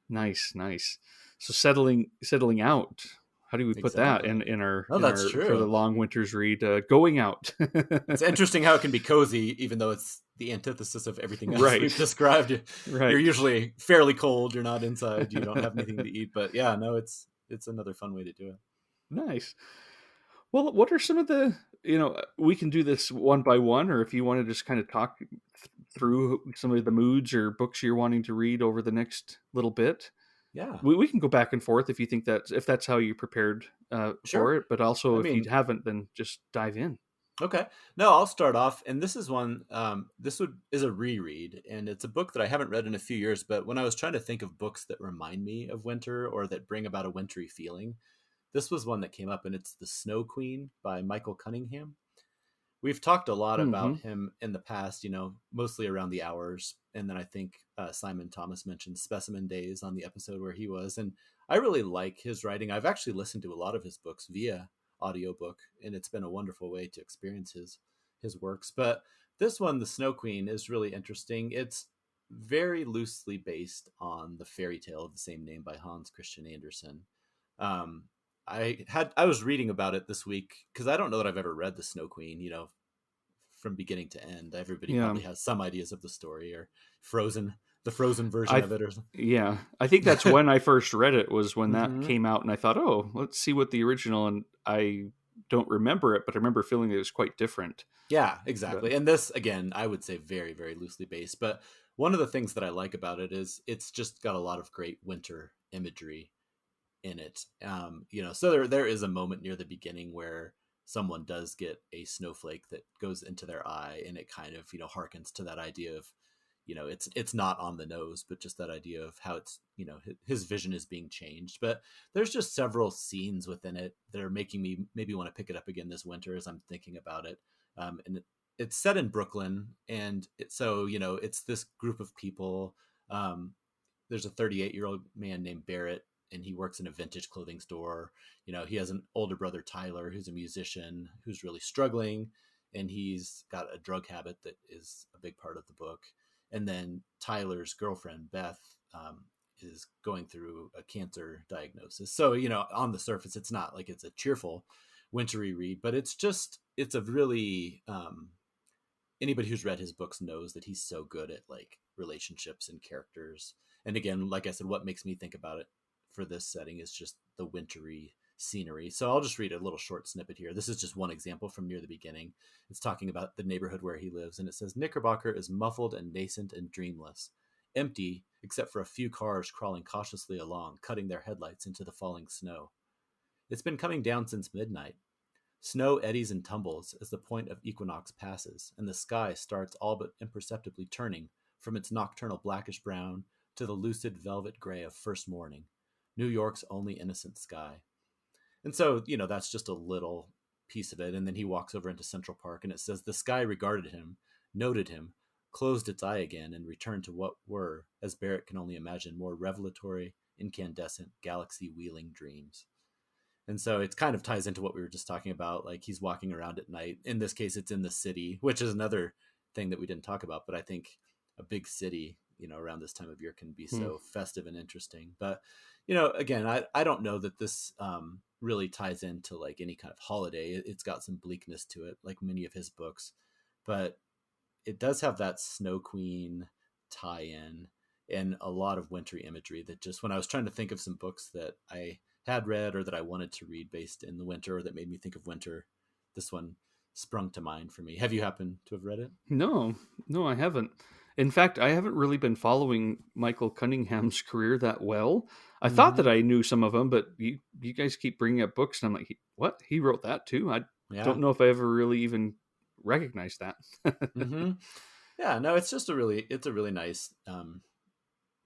Nice, nice. So settling out. How do we put that Exactly. No, in that's our for the true. long winters read? Going out. It's interesting how it can be cozy, even though it's the antithesis of everything else we've Right, described. You're right. usually fairly cold. You're not inside. You don't have anything to eat. But yeah, no, it's another fun way to do it. Nice. Well, what are some of we can do this one by one, or if you want to just kind of talk through some of the moods or books you're wanting to read over the next little bit. Yeah, We can go back and forth if you think if that's how you prepared for sure. it, but I also if you mean, haven't, then just dive in. okay. No, I'll start off, and this is one. This would is a reread, and it's a book that I haven't read in a few years. But when I was trying to think of books that remind me of winter or that bring about a wintry feeling, this was one that came up, and it's The Snow Queen by Michael Cunningham. We've talked a lot Hmm. about him in the past, mostly around the hours. And then I think Simon Thomas mentioned Specimen Days on the episode where he was. And I really like his writing. I've actually listened to a lot of his books via audiobook, and it's been a wonderful way to experience his works. But this one, The Snow Queen, is really interesting. It's very loosely based on the fairy tale of the same name by Hans Christian Andersen. Um, I was reading about it this week because I don't know that I've ever read The Snow Queen, from beginning to end. Everybody Yeah. probably has some ideas of the story or Frozen, the Frozen version I of it or something. yeah, I think that's when I first read it was when that Hmm. came out, and I thought, oh, let's see what the original. And I don't remember it, but I remember feeling it was quite different. Yeah, But exactly. And this, again, I would say very, very loosely based. But one of the things that I like about it is it's just got a lot of great winter imagery in it. So there is a moment near the beginning where someone does get a snowflake that goes into their eye, and it kind of harkens to that idea of it's not on the nose, but just that idea of how it's his vision is being changed. But there's just several scenes within it that are making me maybe want to pick it up again this winter as I'm thinking about it. It's set in Brooklyn, and it's this group of people. There's a 38-year-old man named Barrett, and he works in a vintage clothing store. He has an older brother, Tyler, who's a musician who's really struggling, and he's got a drug habit that is a big part of the book. And then Tyler's girlfriend, Beth, is going through a cancer diagnosis. So, on the surface, it's not like it's a cheerful wintry read, but it's a really, anybody who's read his books knows that he's so good at like relationships and characters. And again, like I said, what makes me think about it for this setting is just the wintry scenery. So I'll just read a little short snippet here. This is just one example from near the beginning. It's talking about the neighborhood where he lives, and it says Knickerbocker is muffled and nascent and dreamless, empty except for a few cars crawling cautiously along, cutting their headlights into the falling snow. It's been coming down since midnight. Snow eddies and tumbles as the point of equinox passes, and the sky starts all but imperceptibly turning from its nocturnal blackish brown to the lucid velvet gray of first morning, New York's only innocent sky. And so, that's just a little piece of it. And then he walks over into Central Park, and it says the sky regarded him, noted him, closed its eye again, and returned to what were, as Barrett can only imagine, more revelatory, incandescent, galaxy wheeling dreams. And so it kind of ties into what we were just talking about. Like he's walking around at night. In this case, it's in the city, which is another thing that we didn't talk about. But I think a big city, around this time of year can be so festive and interesting. But, again, I don't know that this really ties into like any kind of holiday. It's got some bleakness to it, like many of his books. But it does have that Snow Queen tie-in and a lot of wintry imagery that just when I was trying to think of some books that I had read or that I wanted to read based in the winter or that made me think of winter, this one sprung to mind for me. Have you happened to have read it? no, I haven't. In fact, I haven't really been following Michael Cunningham's career that well. I thought that Mm-hmm. I knew some of them, but you guys keep bringing up books, and I'm like, what? He wrote that too? I Yeah. don't know if I ever really even recognized that. Mm-hmm. Yeah. No, it's a really nice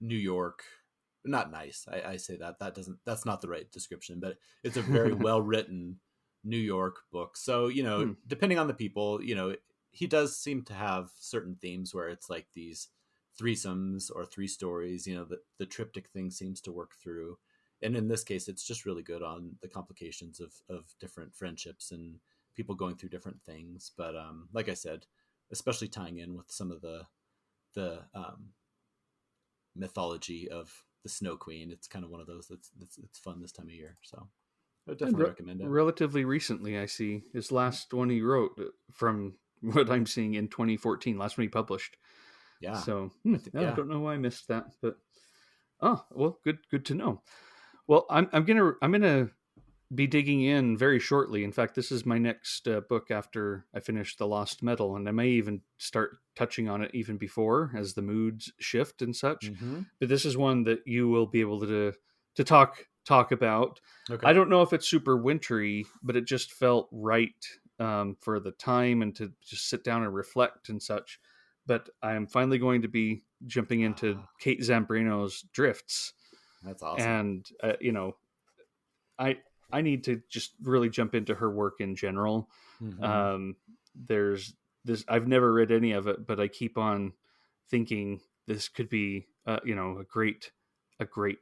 New York. Not nice. I say that's not the right description, but it's a very well written New York book. So, Hmm. depending on the people, he does seem to have certain themes where it's like these threesomes or three stories, the triptych thing seems to work through. And in this case, it's just really good on the complications of different friendships and people going through different things. But like I said, especially tying in with some of the mythology of the Snow Queen, it's kind of one of those it's fun this time of year. So I would And definitely recommend it. relatively recently, I see his last one he wrote from what I'm seeing in 2014, last one he published. Yeah, So I yeah. don't know why I missed that, but oh well, good to know. Well, I'm gonna be digging in very shortly. In fact, this is my next book after I finish The Lost Metal, and I may even start touching on it even before as the moods shift and such. Mm-hmm. But this is one that you will be able to talk about. I Okay. don't know if it's super wintry, but it just felt right for the time and to just sit down and reflect and such. But I'm finally going to be jumping into Ah, Kate Zambrano's Drifts, that's awesome. and I I need to just really jump into her work in general. Mm-hmm. There's this I've never read any of it, but I keep on thinking this could be a great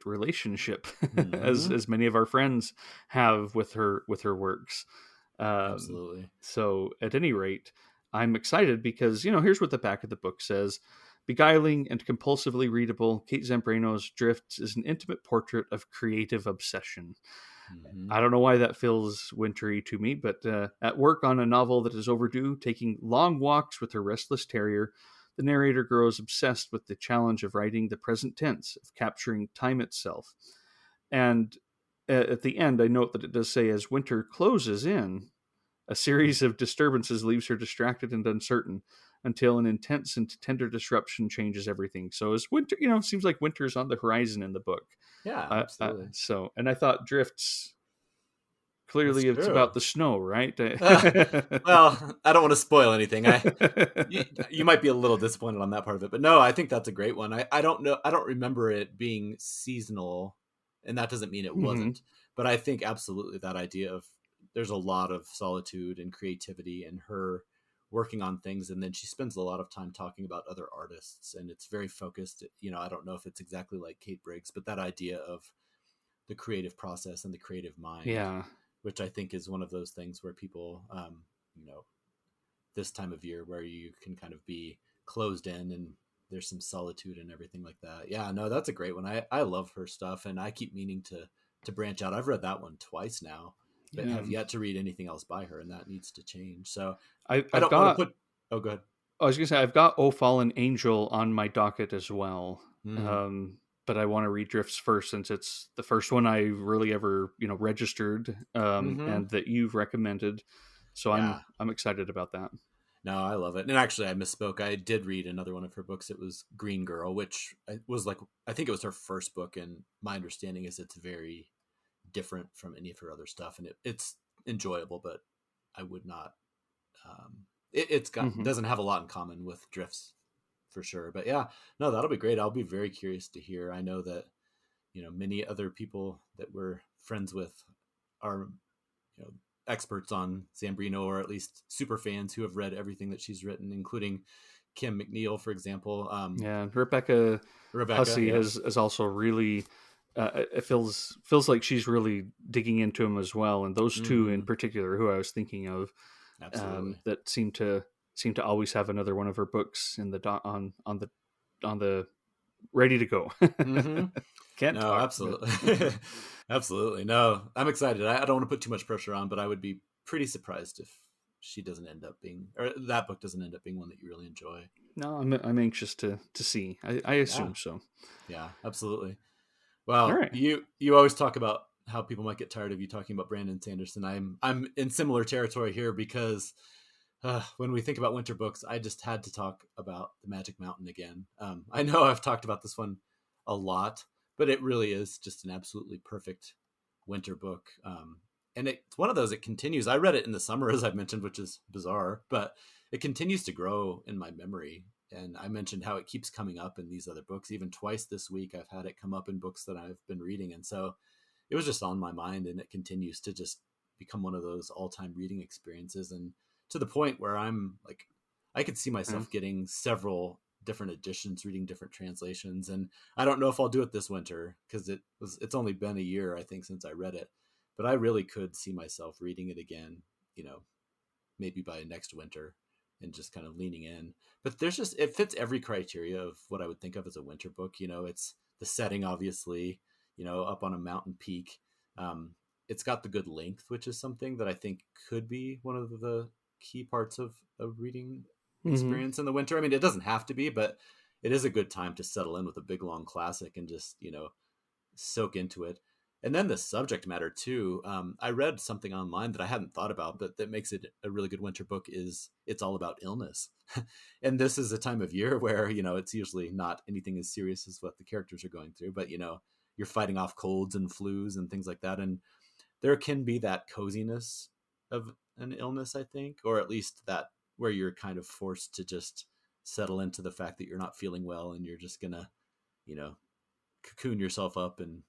relationship Mm-hmm. as many of our friends have with her works. Um, Absolutely. so at any rate, I'm excited because here's what the back of the book says. Beguiling and compulsively readable, Kate Zambrano's Drifts is an intimate portrait of creative obsession. Mm-hmm. I don't know why that feels wintry to me, but at work on a novel that is overdue, taking long walks with her restless terrier, the narrator grows obsessed with the challenge of writing the present tense, of capturing time itself. And at the end, I note that it does say, as winter closes in, A series of disturbances leaves her distracted and uncertain until an intense and tender disruption changes everything. So as winter, seems like winter's on the horizon in the book. Yeah, absolutely. And I thought Drifts, That's clearly it's true. about the snow, right? Uh, well, I don't want to spoil anything. You might be a little disappointed on that part of it, but no, I think that's a great one. I don't know. I don't remember it being seasonal, and that doesn't mean it Hmm. wasn't. But I think absolutely that idea of there's a lot of solitude and creativity in her working on things, and then she spends a lot of time talking about other artists, and it's very focused. I don't know if it's exactly like Kate Briggs, but that idea of the creative process and the creative mind, Yeah. which I think is one of those things where people, you know, this time of year where you can kind of be closed in and there's some solitude and everything like that. Yeah, no, that's a great one. I love her stuff, and I keep meaning to branch out. I've read that one twice now, but Yeah. have yet to read anything else by her, and that needs to change. So I I've don't want to got put. Oh, go ahead. I was gonna say I've got O Fallen Angel on my docket as well. Mm. Um, but I want to read Drifts first since it's the first one I really ever, registered, Hmm. and that you've recommended. So Yeah. I'm excited about that. No, I love it. And actually, I misspoke. I did read another one of her books. It was Green Girl, which was like, I think it was her first book. And my understanding is it's very different from any of her other stuff. And it's enjoyable, but I would not, it's got, Hmm. doesn't have a lot in common with Drifts for sure. But yeah, no, that'll be great. I'll be very curious to hear. I know that, many other people that we're friends with are experts on Zambrino, or at least super fans who have read everything that she's written, including Kim McNeil, for example. Yeah, Rebecca Rebecca, Hussey yep. has also really. It feels like she's really digging into him as well, and those two in Hmm. particular, who I was thinking of, Absolutely. that seem to always have another one of her books in the on the ready to go. Hmm. Can't No, talk, but absolutely. Absolutely. No, I'm excited. I don't want to put too much pressure on, but I would be pretty surprised if she doesn't end up being, or that book doesn't end up being one that you really enjoy. no, I'm anxious to see. I Yeah. assume so. Yeah, absolutely. All Well, right. you always talk about how people might get tired of you talking about Brandon Sanderson. I'm in similar territory here because when we think about winter books, I just had to talk about the Magic Mountain again. I know I've talked about this one a lot, but it really is just an absolutely perfect winter book. And it's one of those, it continues. I read it in the summer, as I've mentioned, which is bizarre, but it continues to grow in my memory. And I mentioned how it keeps coming up in these other books. Even twice this week, I've had it come up in books that I've been reading. And so it was just on my mind, and it continues to just become one of those all time reading experiences. And to the point where I'm like, I could see Yeah. myself getting several different editions, reading different translations. And I don't know if I'll do it this winter because it's only been a year, I think, since I read it. But I really could see myself reading it again, you know, maybe by next winter, and just kind of leaning in. But it fits every criteria of what I would think of as a winter book. It's the setting, obviously, up on a mountain peak. Um, it's got the good length, which is something that I think could be one of the key parts of a reading Hmm. experience in the winter. I mean, it doesn't have to be, but it is a good time to settle in with a big long classic and just, soak into it. And then the subject matter too. I read something online that I hadn't thought about, but that makes it a really good winter book. Is it's all about illness, and this is a time of year where it's usually not anything as serious as what the characters are going through, but you're fighting off colds and flus and things like that, and there can be that coziness of an illness, I think, or at least that where you're kind of forced to just settle into the fact that you're not feeling well and you're just gonna, you know, cocoon yourself up, and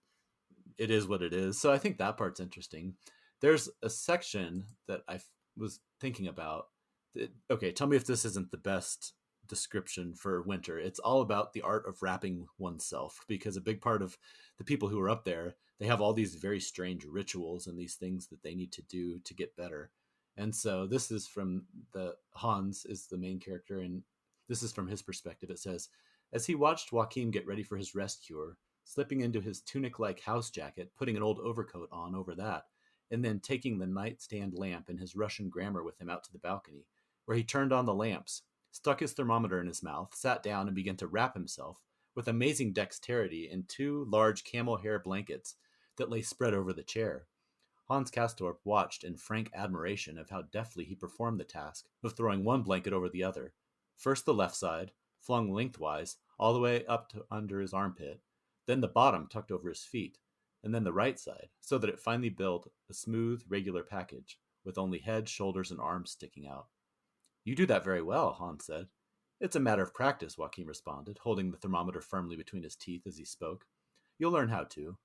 it is what it is. So I think that part's interesting. There's a section that was thinking about. Okay, tell me if this isn't the best description for winter. It's all about the art of wrapping oneself, because a big part of the people who are up there, they have all these very strange rituals and these things that they need to do to get better. And so this is from the Hans is the main character, and this is from his perspective. It says, as he watched Joachim get ready for his rest cure, slipping into his tunic like house jacket, putting an old overcoat on over that, and then taking the nightstand lamp and his Russian grammar with him out to the balcony, where he turned on the lamps, stuck his thermometer in his mouth, sat down, and began to wrap himself with amazing dexterity in two large camel hair blankets that lay spread over the chair. Hans Castorp watched in frank admiration of how deftly he performed the task of throwing one blanket over the other. First the left side, flung lengthwise, all the way up to under his armpit, then the bottom tucked over his feet, and then the right side, so that it finally built a smooth, regular package, with only head, shoulders, and arms sticking out. You do that very well, Hans said. It's a matter of practice, Joaquin responded, holding the thermometer firmly between his teeth as he spoke. You'll learn how to.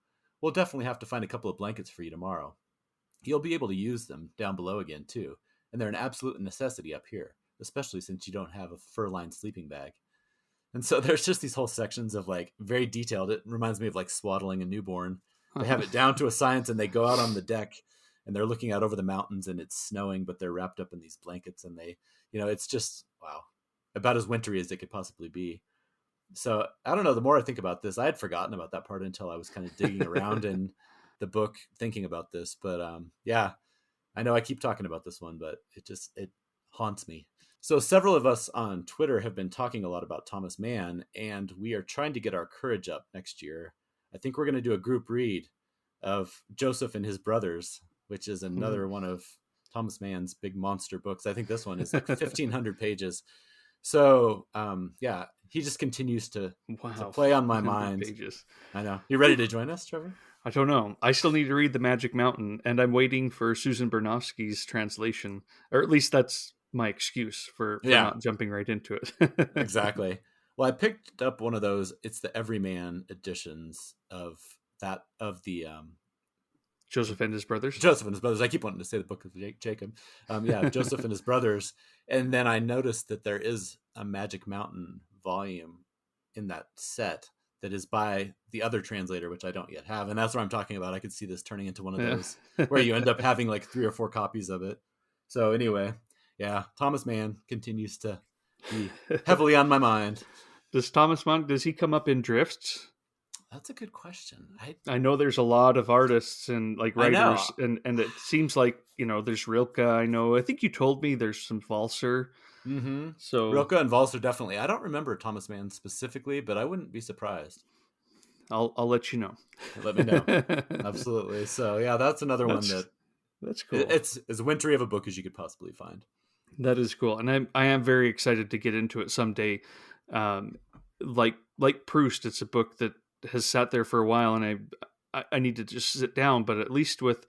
We'll definitely have to find a couple of blankets for you tomorrow. You'll be able to use them down below again, too, and they're an absolute necessity up here, especially since you don't have a fur-lined sleeping bag. And so there's just these whole sections of like very detailed. It reminds me of like swaddling a newborn. They have it down to a science, and they go out on the deck and they're looking out over the mountains and it's snowing, but they're wrapped up in these blankets, and they, it's just, wow, about as wintry as it could possibly be. So I don't know. The more I think about this, I had forgotten about that part until I was kind of digging around in the book, thinking about this. But yeah, I know I keep talking about this one, but it haunts me. So several of us on Twitter have been talking a lot about Thomas Mann, and we are trying to get our courage up next year. I think we're going to do a group read of Joseph and His Brothers, which is another one of Thomas Mann's big monster books. I think this one is like 1,500 pages. So yeah, he just continues to play on my mind. Pages. I know. You ready to join us, Trevor? I don't know. I still need to read The Magic Mountain, and I'm waiting for Susan Bernofsky's translation, or at least that's my excuse for not jumping right into it. Exactly. Well, I picked up one of those. It's the Everyman editions of the Joseph and His Brothers. Joseph and His Brothers. I keep wanting to say the book of Jacob. Yeah, Joseph and His Brothers. And then I noticed that there is a Magic Mountain volume in that set that is by the other translator, which I don't yet have. And that's what I'm talking about. I could see this turning into one of those where you end up having like 3 or 4 copies of it. So anyway, yeah, Thomas Mann continues to be heavily on my mind. Does Thomas Mann, does he come up in drifts? That's a good question. I know there's a lot of artists and like writers, and it seems like, there's Rilke. I think you told me there's some Walser. Mm-hmm. So Rilke and Walser, definitely. I don't remember Thomas Mann specifically, but I wouldn't be surprised. I'll let you know. Let me know. Absolutely. So yeah, that's another one that's cool. It's as wintry of a book as you could possibly find. That is cool, and I am very excited to get into it someday. Like Proust, it's a book that has sat there for a while, and I need to just sit down. But at least with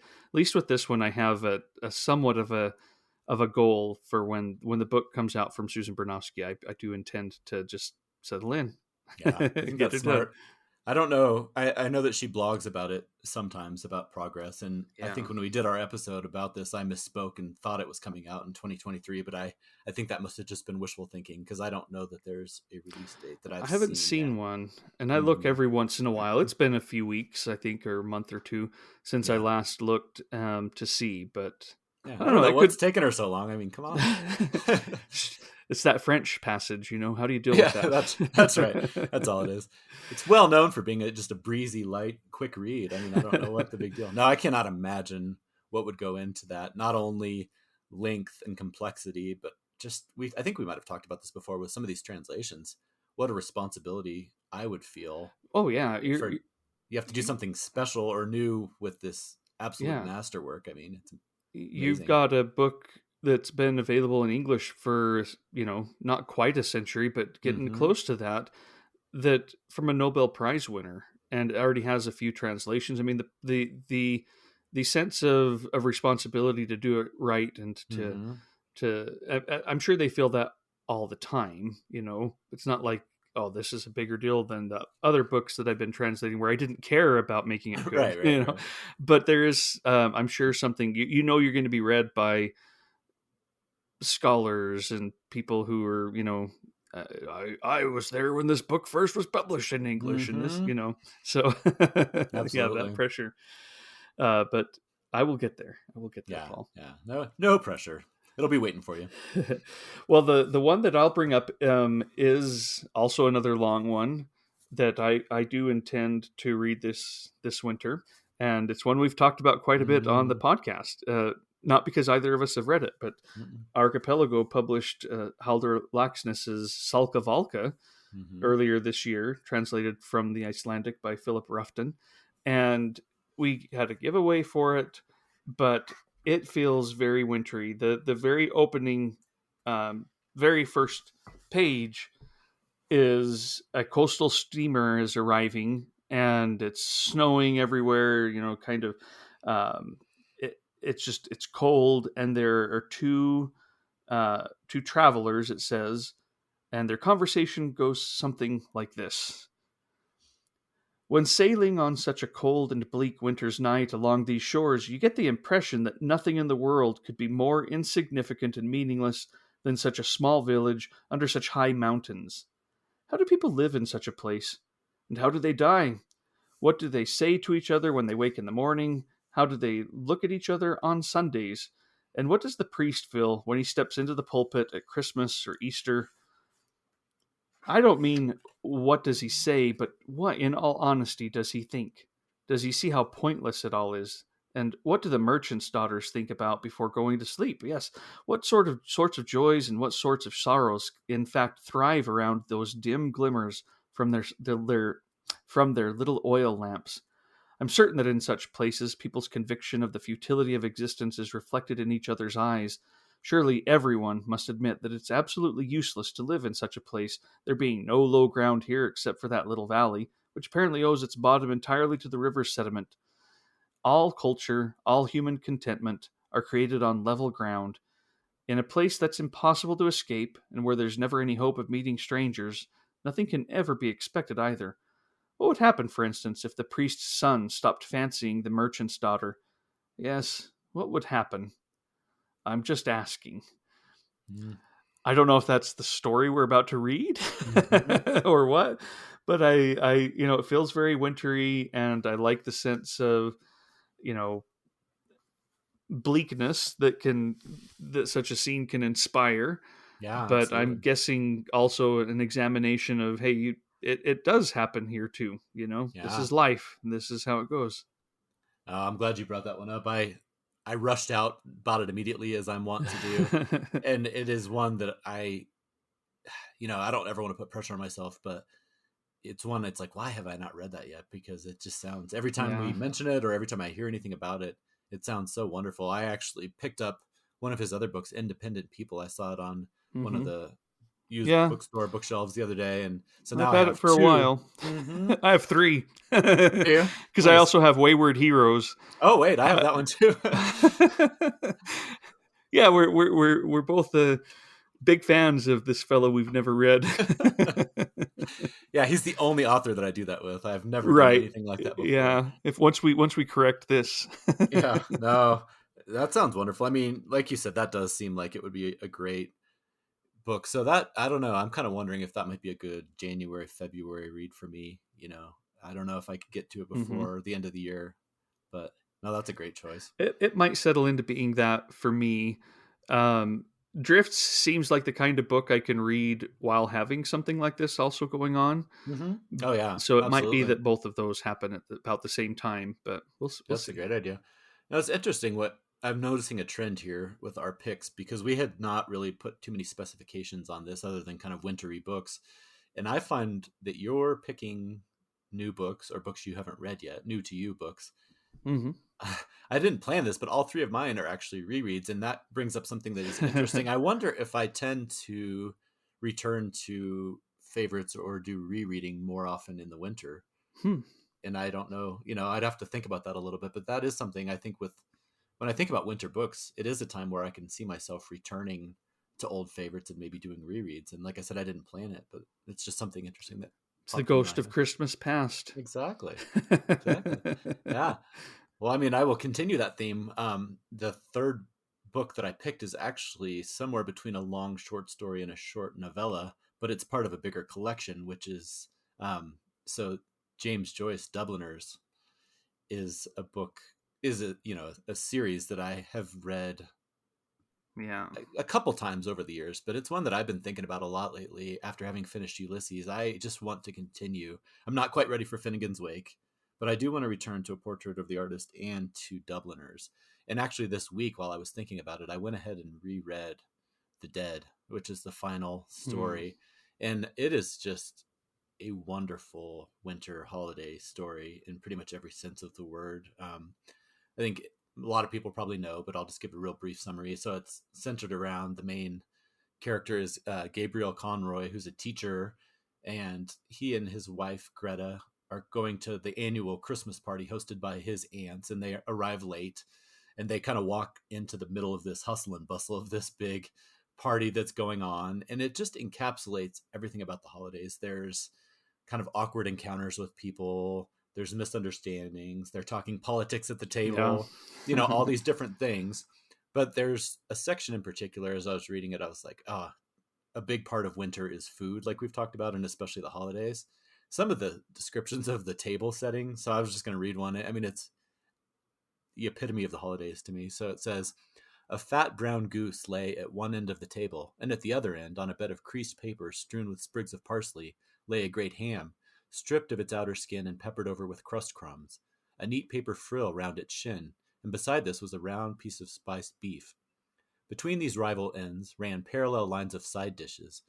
this one, I have a somewhat of a goal for when the book comes out from Susan Bernofsky. I do intend to just settle in. Yeah, I think that's smart. I don't know. I know that she blogs about it sometimes, about progress. And I think when we did our episode about this, I misspoke and thought it was coming out in 2023. But I think that must have just been wishful thinking, because I don't know that there's a release date that I haven't seen one. And I look every once in a while. It's been a few weeks, I think, or a month or two since I last looked to see. But I don't know what's taking her so long. I mean, come on. It's that French passage, how do you deal with that? That's right. That's all it is. It's well known for being just a breezy, light, quick read. I mean, I don't know what the big deal. No, I cannot imagine what would go into that. Not only length and complexity, but just I think we might have talked about this before with some of these translations. What a responsibility I would feel. Oh yeah, you have to do something special or new with this absolute masterwork. I mean, it's amazing. You've got a book that's been available in English for, not quite a century, but getting close to that from a Nobel Prize winner, and already has a few translations. I mean, the sense of responsibility to do it right, and to I'm sure they feel that all the time. It's not like, oh, this is a bigger deal than the other books that I've been translating where I didn't care about making it good. Right. But there is, I'm sure, something you're going to be read by scholars and people who are, I was there when this book first was published in English, and this, so yeah, that pressure. But I will get there. Paul. Yeah. No pressure. It'll be waiting for you. Well, the one that I'll bring up is also another long one that I do intend to read this winter, and it's one we've talked about quite a bit on the podcast. Not because either of us have read it, but Archipelago published Haldur Laxness's Salka Valka earlier this year, translated from the Icelandic by Philip Ruffton. And we had a giveaway for it, but it feels very wintry. The very opening, um, very first page is a coastal steamer is arriving, and it's snowing everywhere. You know, kind of. It's cold, and there are two travelers. It says, and their conversation goes something like this. When sailing on such a cold and bleak winter's night along these shores, you get the impression that nothing in the world could be more insignificant and meaningless than such a small village under such high mountains. How do people live in such a place? And how do they die? What do they say to each other when they wake in the morning? How do they look at each other on Sundays? And what does the priest feel when he steps into the pulpit at Christmas or Easter? I don't mean what does he say, but what, in all honesty, does he think? Does he see how pointless it all is? And what do the merchants' daughters think about before going to sleep? Yes, what sorts of joys and what sorts of sorrows, in fact, thrive around those dim glimmers from their little oil lamps? I'm certain that in such places, people's conviction of the futility of existence is reflected in each other's eyes. Surely everyone must admit that it's absolutely useless to live in such a place, there being no low ground here except for that little valley, which apparently owes its bottom entirely to the river's sediment. All culture, all human contentment are created on level ground. In a place that's impossible to escape, and where there's never any hope of meeting strangers, nothing can ever be expected either. What would happen, for instance, if the priest's son stopped fancying the merchant's daughter? Yes, what would happen? I'm just asking. Mm. I don't know if that's the story we're about to read Hmm. or what, but it feels very wintry, and I like the sense of, you know, bleakness that such a scene can inspire. Yeah, But I'm absolutely. guessing also an examination of, hey, it does happen here too. This Yeah. is life, and this is how it goes. I'm glad you brought that one up. I rushed out, bought it immediately as I'm wont to do, and it is one that I don't ever want to put pressure on myself, but it's one that's like, why have I not read that yet? Because it just sounds, every time we Yeah. mention it or every time I hear anything about it, it sounds so wonderful. I actually picked up one of his other books, Independent People. I saw it on one of Hmm. the used Yeah. bookstore bookshelves the other day, and so I've now I had it have for a two. while. Mm-hmm. I have three Yeah, because I nice. also have Wayward Heroes. Oh wait, I have Uh, that one too. yeah, we're both big fans of this fellow we've never read. Yeah, he's the only author that I do that with. I've never done Right. anything like that before. Yeah. If once we correct this. Yeah, no, that sounds wonderful. I mean, like you said, that does seem like it would be a great book. So that, I don't know. I'm kind of wondering if that might be a good January, February read for me. I don't know if I could get to it Hmm. before the end of the year, but no, that's a great choice. It might settle into being that for me. Um, Drifts seems like the kind of book I can read while having something like this also going on. Hmm. Oh yeah, So it might be absolutely. that both of those happen at about the same time, but we'll That's a see. great idea. Now it's interesting what I'm noticing a trend here with our picks because we had not really put too many specifications on this other than kind of wintery books. And I find that you're picking new books or books you haven't read yet, new to you books. Hmm. I didn't plan this, but all three of mine are actually rereads, and that brings up something that is interesting. I wonder if I tend to return to favorites or do rereading more often in the winter. Hmm. And I don't know, I'd have to think about that a little bit, but that is something I think with when I think about winter books, it is a time where I can see myself returning to old favorites and maybe doing rereads. And like I said, I didn't plan it, but it's just something interesting that It's the popped in ghost my of head. Christmas past. Exactly. Exactly. Yeah. Well, I mean, I will continue that theme. The third book that I picked is actually somewhere between a long short story and a short novella, but it's part of a bigger collection, which is so James Joyce Dubliners is a book is a series that I have read Yeah. a couple times over the years, but it's one that I've been thinking about a lot lately after having finished Ulysses. I just want to continue. I'm not quite ready for Finnegan's Wake, but I do want to return to A Portrait of the Artist and to Dubliners. And actually, this week, while I was thinking about it, I went ahead and reread The Dead, which is the final Hmm. story. And it is just a wonderful winter holiday story in pretty much every sense of the word. I think a lot of people probably know, but I'll just give a real brief summary. So it's centered around the main character is Gabriel Conroy, who's a teacher, and he and his wife Greta are going to the annual Christmas party hosted by his aunts, and they arrive late, and they kind of walk into the middle of this hustle and bustle of this big party that's going on, and it just encapsulates everything about the holidays. There's kind of awkward encounters with people. There's misunderstandings. They're talking politics at the Yeah. table, all these different things. But there's a section in particular, as I was reading it, I was like, a big part of winter is food, like we've talked about, and especially the holidays. Some of the descriptions of the table setting. So I was just going to read one. I mean, it's the epitome of the holidays to me. So it says, a fat brown goose lay at one end of the table, and at the other end, on a bed of creased paper strewn with sprigs of parsley, lay a great ham, stripped of its outer skin and peppered over with crust crumbs, a neat paper frill round its shin, and beside this was a round piece of spiced beef. Between these rival ends ran parallel lines of side dishes,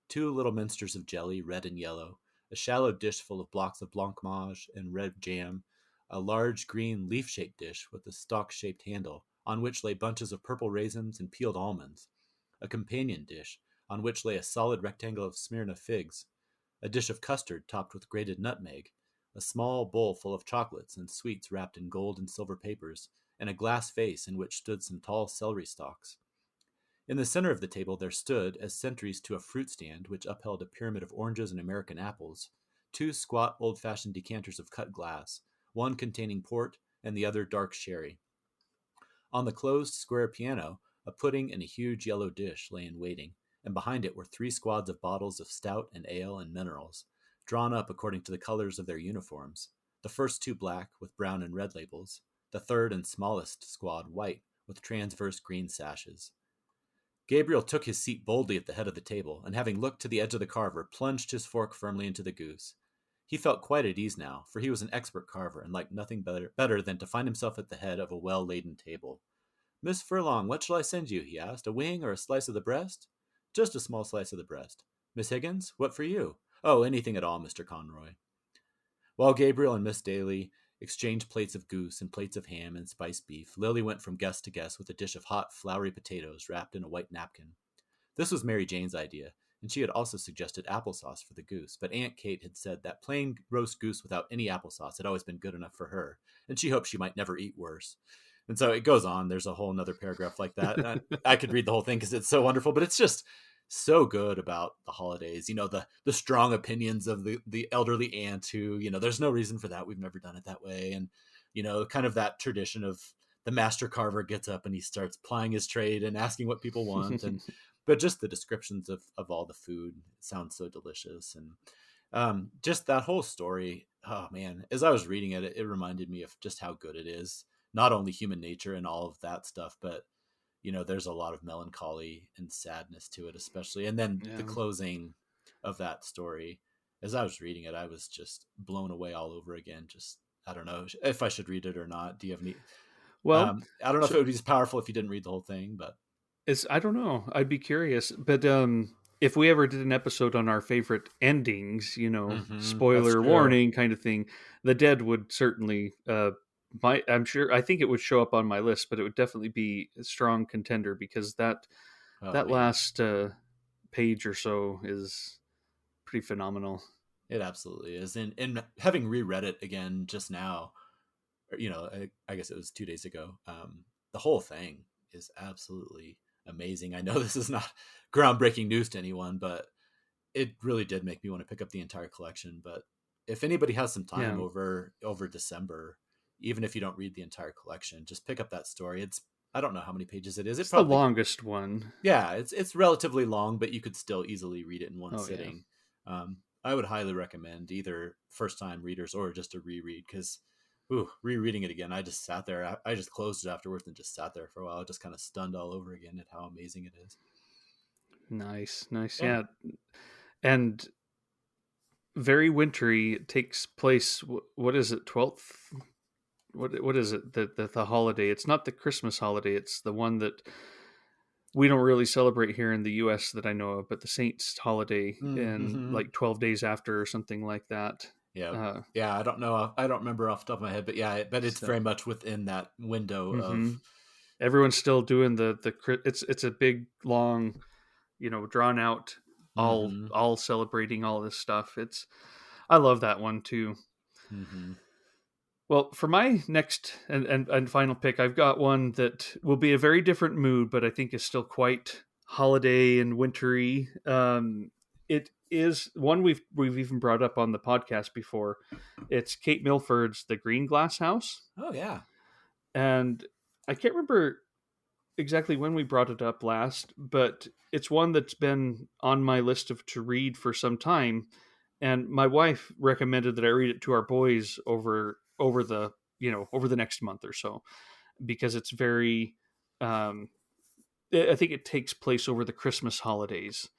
two little minsters of jelly, red and yellow, a shallow dish full of blocks of blancmange and red jam, a large green leaf-shaped dish with a stalk-shaped handle, on which lay bunches of purple raisins and peeled almonds, a companion dish, on which lay a solid rectangle of Smyrna figs, a dish of custard topped with grated nutmeg, a small bowl full of chocolates and sweets wrapped in gold and silver papers, and a glass vase in which stood some tall celery stalks. In the center of the table there stood, as sentries to a fruit stand which upheld a pyramid of oranges and American apples, two squat old-fashioned decanters of cut glass, one containing port and the other dark sherry. On the closed square piano, a pudding in a huge yellow dish lay in waiting, and behind it were three squads of bottles of stout and ale and minerals, drawn up according to the colors of their uniforms, the first two black, with brown and red labels, the third and smallest squad white, with transverse green sashes. Gabriel took his seat boldly at the head of the table, and having looked to the edge of the carver, plunged his fork firmly into the goose. He felt quite at ease now, for he was an expert carver, and liked nothing better than to find himself at the head of a well-laden table. Miss Furlong, what shall I send you? He asked. A wing or a slice of the breast? Just a small slice of the breast. Miss Higgins, what for you? Oh, anything at all, Mr. Conroy. While Gabriel and Miss Daly exchanged plates of goose and plates of ham and spiced beef, Lily went from guest to guest with a dish of hot, floury potatoes wrapped in a white napkin. This was Mary Jane's idea, and she had also suggested applesauce for the goose, but Aunt Kate had said that plain roast goose without any applesauce had always been good enough for her, and she hoped she might never eat worse. And so it goes on. There's a whole nother paragraph like that. I could read the whole thing because it's so wonderful, but it's just so good about the holidays. The strong opinions of the elderly aunt who, there's no reason for that. We've never done it that way. And, kind of that tradition of the master carver gets up and he starts plying his trade and asking what people want. But just the descriptions of all the food sounds so delicious. And just that whole story, oh man, as I was reading it, it reminded me of just how good it is. Not only human nature and all of that stuff, but there's a lot of melancholy and sadness to it, especially. And then the Yeah. closing of that story, as I was reading it, I was just blown away all over again. Just, I don't know if I should read it or not. Do you have any? Well, I don't know if so it would be as powerful if you didn't read the whole thing, but I don't know. I'd be curious, but if we ever did an episode on our favorite endings, that's spoiler true. warning kind of thing, The Dead would certainly I think it would show up on my list, but it would definitely be a strong contender because Oh that man, last page or so is pretty phenomenal. it absolutely is. And having reread it again just now, I guess it was 2 days ago. The whole thing is absolutely amazing. I know this is not groundbreaking news to anyone, but it really did make me want to pick up the entire collection. But if anybody has some time Yeah, over December, even if you don't read the entire collection, just pick up that story. I don't know how many pages it is. It it's the probably longest one. Yeah, it's relatively long, but you could still easily read it in one Oh yeah. sitting. I would highly recommend either first time readers or just a reread because, rereading it again, I just sat there. I just closed it afterwards and just sat there for a while, just kind of stunned all over again at how amazing it is. Nice, nice. Yeah. Yeah, and very wintry. It takes place. What is it? 12th. What is it? The holiday. It's not the Christmas holiday. It's the one that we don't really celebrate here in the U.S. that I know of, but the Saints holiday, and Mm-hmm. like 12 days after or something like that. Yeah. Uh, Yeah, I don't know. I don't remember off the top of my head, but yeah, but it's so very much within that window hmm of. everyone's still doing it's a big long, drawn out, Mm-hmm. all celebrating all this stuff. I love that one too. Mm-hmm. Well, for my next and final pick, I've got one that will be a very different mood, but I think is still quite holiday and wintry. It is one we've even brought up on the podcast before. It's Kate Milford's The Green Glass House, Oh yeah. and I can't remember exactly when we brought it up last, but it's one that's been on my list of to read for some time. And my wife recommended that I read it to our boys over the next month or so, because it's very um, I think it takes place over the Christmas holidays.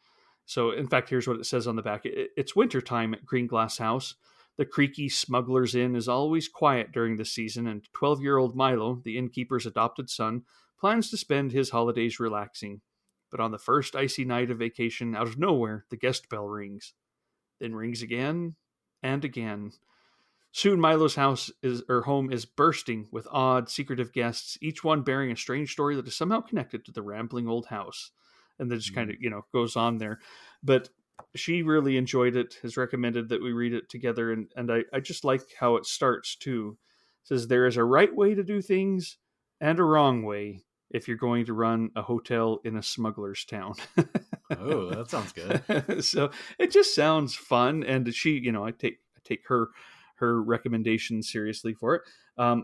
So, in fact, here's what it says on the back. It's wintertime at Green Glass House. The creaky Smuggler's Inn is always quiet during the season, and 12-year-old Milo, the innkeeper's adopted son, plans to spend his holidays relaxing. But on the first icy night of vacation, out of nowhere, the guest bell rings. Then rings again and again. Soon Milo's home is bursting with odd, secretive guests, each one bearing a strange story that is somehow connected to the rambling old house. And then just kind of, goes on there. But she really enjoyed it, has recommended that we read it together, and I just like how it starts too. It says there is a right way to do things and a wrong way if you're going to run a hotel in a smuggler's town. Oh, that sounds good. So it just sounds fun, and I take her recommendation seriously for it.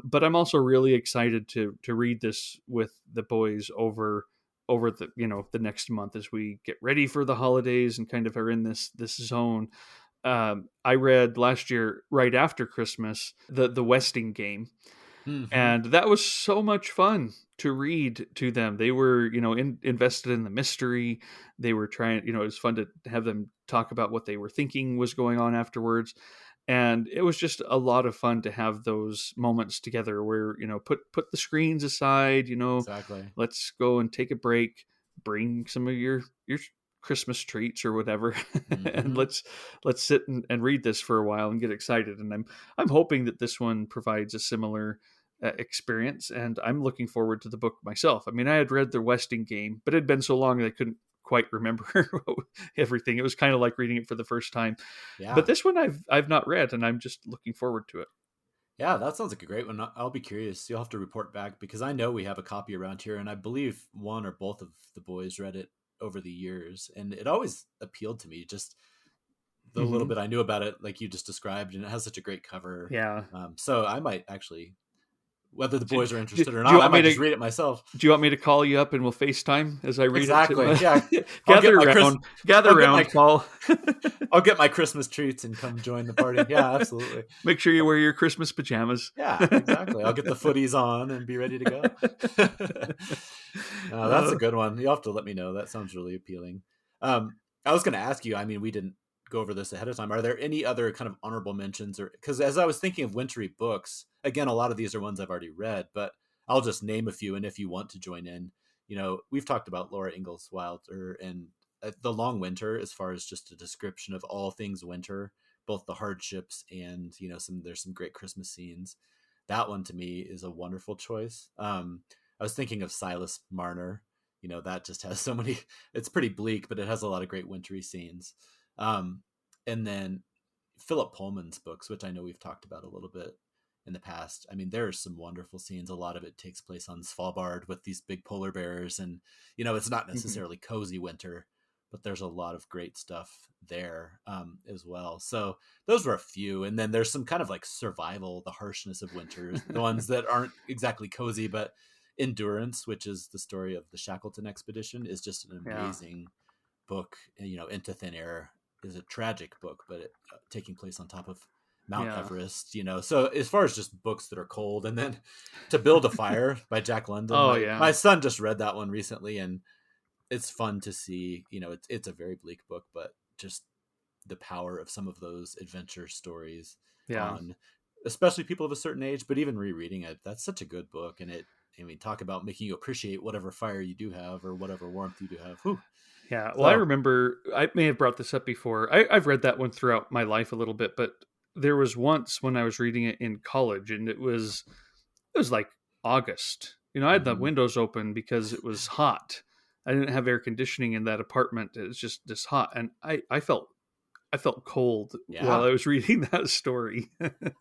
But I'm also really excited to read this with the boys over the next month as we get ready for the holidays and kind of are in this zone. I read last year right after Christmas the Westing game, Mm-hmm. and that was so much fun to read to them. They were invested in the mystery. They were trying, it was fun to have them talk about what they were thinking was going on afterwards, and it was just a lot of fun to have those moments together where put the screens aside, Exactly. let's go and take a break, bring some of your Christmas treats or whatever, and Mm-hmm. let's sit and read this for a while and get excited. And I'm hoping that this one provides a similar experience, and I'm looking forward to the book myself. I mean, I had read the Westing game, but it had been so long that I couldn't quite remember everything. It was kind of like reading it for the first time. But Yeah. this one I've not read, and I'm just looking forward to it. Yeah, that sounds like a great one. I'll be curious. You'll have to report back because I know we have a copy around here, and I believe one or both of the boys read it over the years, and it always appealed to me. Just the little Hmm. bit I knew about it, like you just described, and it has such a great cover. Yeah. So I might actually, whether the Do, boys are do, interested or do you not, I want me might to just read it myself. do you want me to call you up and we'll FaceTime as I read it Exactly. to Yeah. I'll get gather my Chris. around, gather I'll get around, my. Paul. I'll get my Christmas treats and come join the party. Yeah, absolutely. Make sure you wear your Christmas pajamas. Yeah, exactly. I'll get the footies on and be ready to go. No, that's a uh, good one. You'll have to let me know. That sounds really appealing. I was going to ask you. I mean, we didn't go over this ahead of time. Are there any other kind of honorable mentions, or because as I was thinking of wintry books, again, a lot of these are ones I've already read, but I'll just name a few, and if you want to join in, we've talked about Laura Ingalls Wilder and The Long Winter, as far as just a description of all things winter, both the hardships and there's some great Christmas scenes. That one to me is a wonderful choice. I was thinking of Silas Marner. That just has so many. It's pretty bleak, but it has a lot of great wintry scenes. Um, and then Philip Pullman's books, which I know we've talked about a little bit in the past. I mean, there are some wonderful scenes. A lot of it takes place on Svalbard with these big polar bears, and it's not mhm. necessarily cozy winter, but there's a lot of great stuff there as well. So those were a few, and then there's some kind of like survival, the harshness of winters, the ones that aren't exactly cozy, but Endurance, which is the story of the Shackleton expedition, is just an Yeah. amazing book. Into Thin Air is a tragic book, but taking place on top of Mount Yeah. Everest. So as far as just books that are cold, and then To Build a Fire by Jack London, Oh my yeah. son just read that one recently, and it's fun to see. It's a very bleak book, but just the power of some of those adventure stories Yeah. on, especially people of a certain age. But even rereading it, that's such a good book, and I mean, talk about making you appreciate whatever fire you do have or whatever warmth you do have. Whew. Yeah. Well, I So remember I may have brought this up before. I've read that one throughout my life a little bit, but there was once when I was reading it in college, and it was like August. I had the Hmm. windows open because it was hot. I didn't have air conditioning in that apartment. It was just this hot, and I felt cold while Yeah. I was reading that story.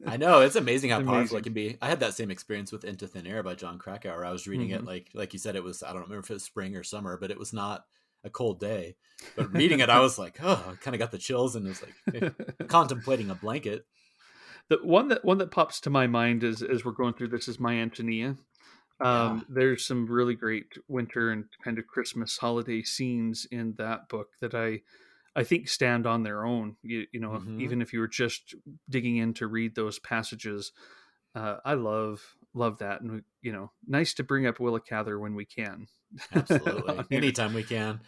I know, it's amazing how powerful it Amazing. can be. I had that same experience with Into Thin Air by John Krakauer. I was reading it Hmm. like you said, it was, I don't remember if it was spring or summer, but it was not a cold day. But reading it, I was like, oh, I kind of got the chills and was like contemplating a blanket. The one that pops to my mind as we're going through this is My Antonia. Yeah. There's some really great winter and kind of Christmas holiday scenes in that book that I think stand on their own. Hmm. Even if you were just digging in to read those passages, I love that, and nice to bring up Willa Cather when we can on Absolutely. here. Anytime we can.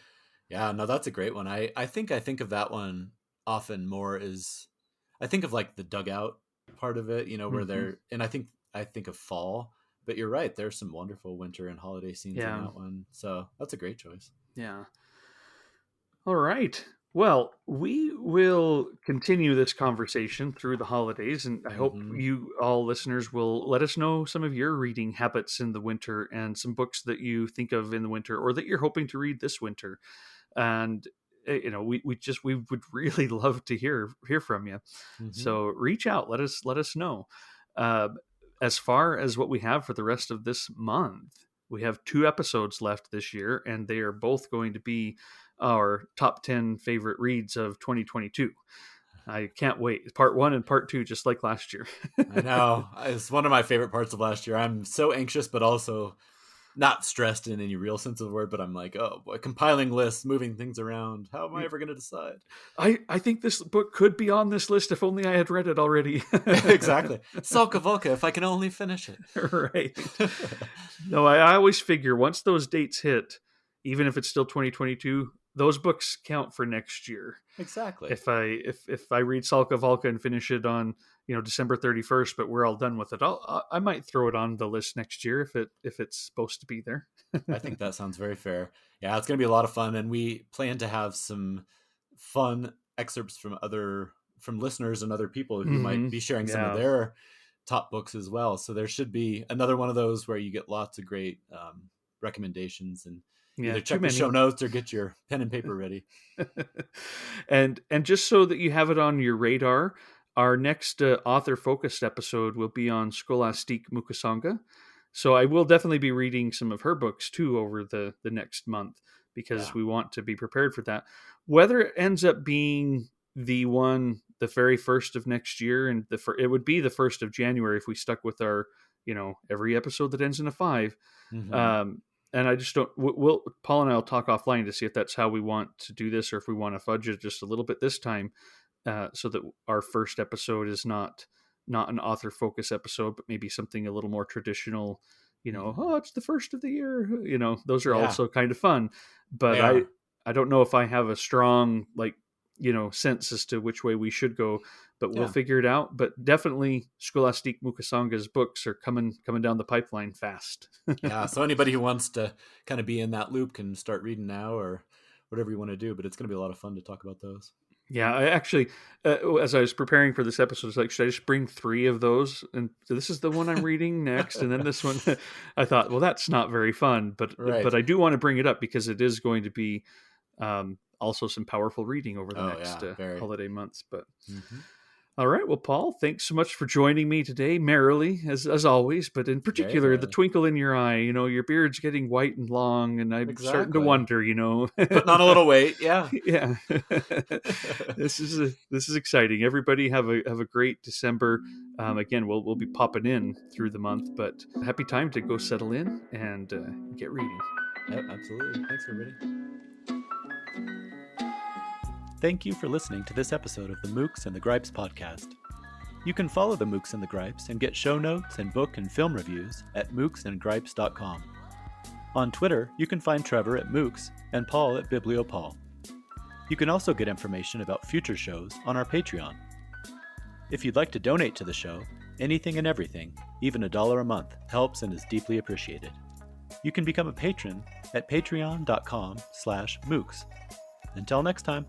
Yeah, no, that's a great one. I think of that one often more as, I think of like the dugout part of it, where Hmm. they're, and I think of fall, but you're right. There's some wonderful winter and holiday scenes in Yeah, that one. So that's a great choice. yeah. All right. Well, we will continue this conversation through the holidays, and I hope Hmm. you all listeners will let us know some of your reading habits in the winter and some books that you think of in the winter or that you're hoping to read this winter. And we would really love to hear from you. Hmm. So reach out, let us know. Uh, as far as what we have for the rest of this month, we have 2 episodes left this year, and they are both going to be our top 10 favorite reads of 2022. I can't wait. Part 1 and part 2, just like last year. I know. It's one of my favorite parts of last year. I'm so anxious, but also not stressed in any real sense of the word, but I'm like, oh boy, compiling lists, moving things around. How am I ever going to decide? I think this book could be on this list if only I had read it already. Exactly. Salka Volka, if I can only finish it. Right. No, I always figure once those dates hit, even if it's still 2022, those books count for next year. Exactly. If I read Salka Valka and finish it on December 31st, but we're all done with it, I might throw it on the list next year if it's supposed to be there. I think that sounds very fair. Yeah, it's going to be a lot of fun, and we plan to have some fun excerpts from listeners and other people who might Hmm. be sharing some of Yeah, their top books as well. So there should be another one of those where you get lots of great recommendations, and yeah, either too check the show many. notes or get your pen and paper ready. And just so that you have it on your radar, our next author focused episode will be on Scholastique Mukasanga. So I will definitely be reading some of her books too over the next month because Yeah. we want to be prepared for that. Whether it ends up being the very first of next year, and it would be the 1st of January if we stuck with our every episode that ends in a 5. Hmm. um, and I just don't. We'll Paul and I will talk offline to see if that's how we want to do this, or if we want to fudge it just a little bit this time, so that our first episode is not an author focus episode, but maybe something a little more traditional. Hmm. Oh, it's the first of the year. Those are Yeah, also kind of fun, but they I are. I don't know if I have a strong sense as to which way we should go, but we'll Yeah. figure it out. But definitely, Scholastique Mukasanga's books are coming down the pipeline fast. Yeah. So anybody who wants to kind of be in that loop can start reading now or whatever you want to do. But it's going to be a lot of fun to talk about those. Yeah, I actually, as I was preparing for this episode, I was like, should I just bring 3 of those? And so this is the one I'm reading next, and then this one. I thought, well, that's not very fun, but Right. I do want to bring it up because it is going to be also some powerful reading over the Oh next yeah. Very. holiday months. But Hmm. all right, well, Paul, thanks so much for joining me today, merrily as always, but in Very particular, the merrily. twinkle in your eye. Your beard's getting white and long, and I'm starting to Exactly. wonder. Putting on a little weight. Yeah. Yeah. This is exciting. Everybody have a great December. Again, we'll be popping in through the month, but happy time to go settle in and get reading. Yep, absolutely. Thanks, everybody. Thank you for listening to this episode of the Mookse and the Gripes podcast. You can follow the Mookse and the Gripes and get show notes and book and film reviews at mookseandgripes.com. On Twitter, you can find Trevor at Mookse and Paul at BiblioPaul. You can also get information about future shows on our Patreon. If you'd like to donate to the show, anything and everything, even $1 a month, helps and is deeply appreciated. You can become a patron at patreon.com/mooks. Until next time.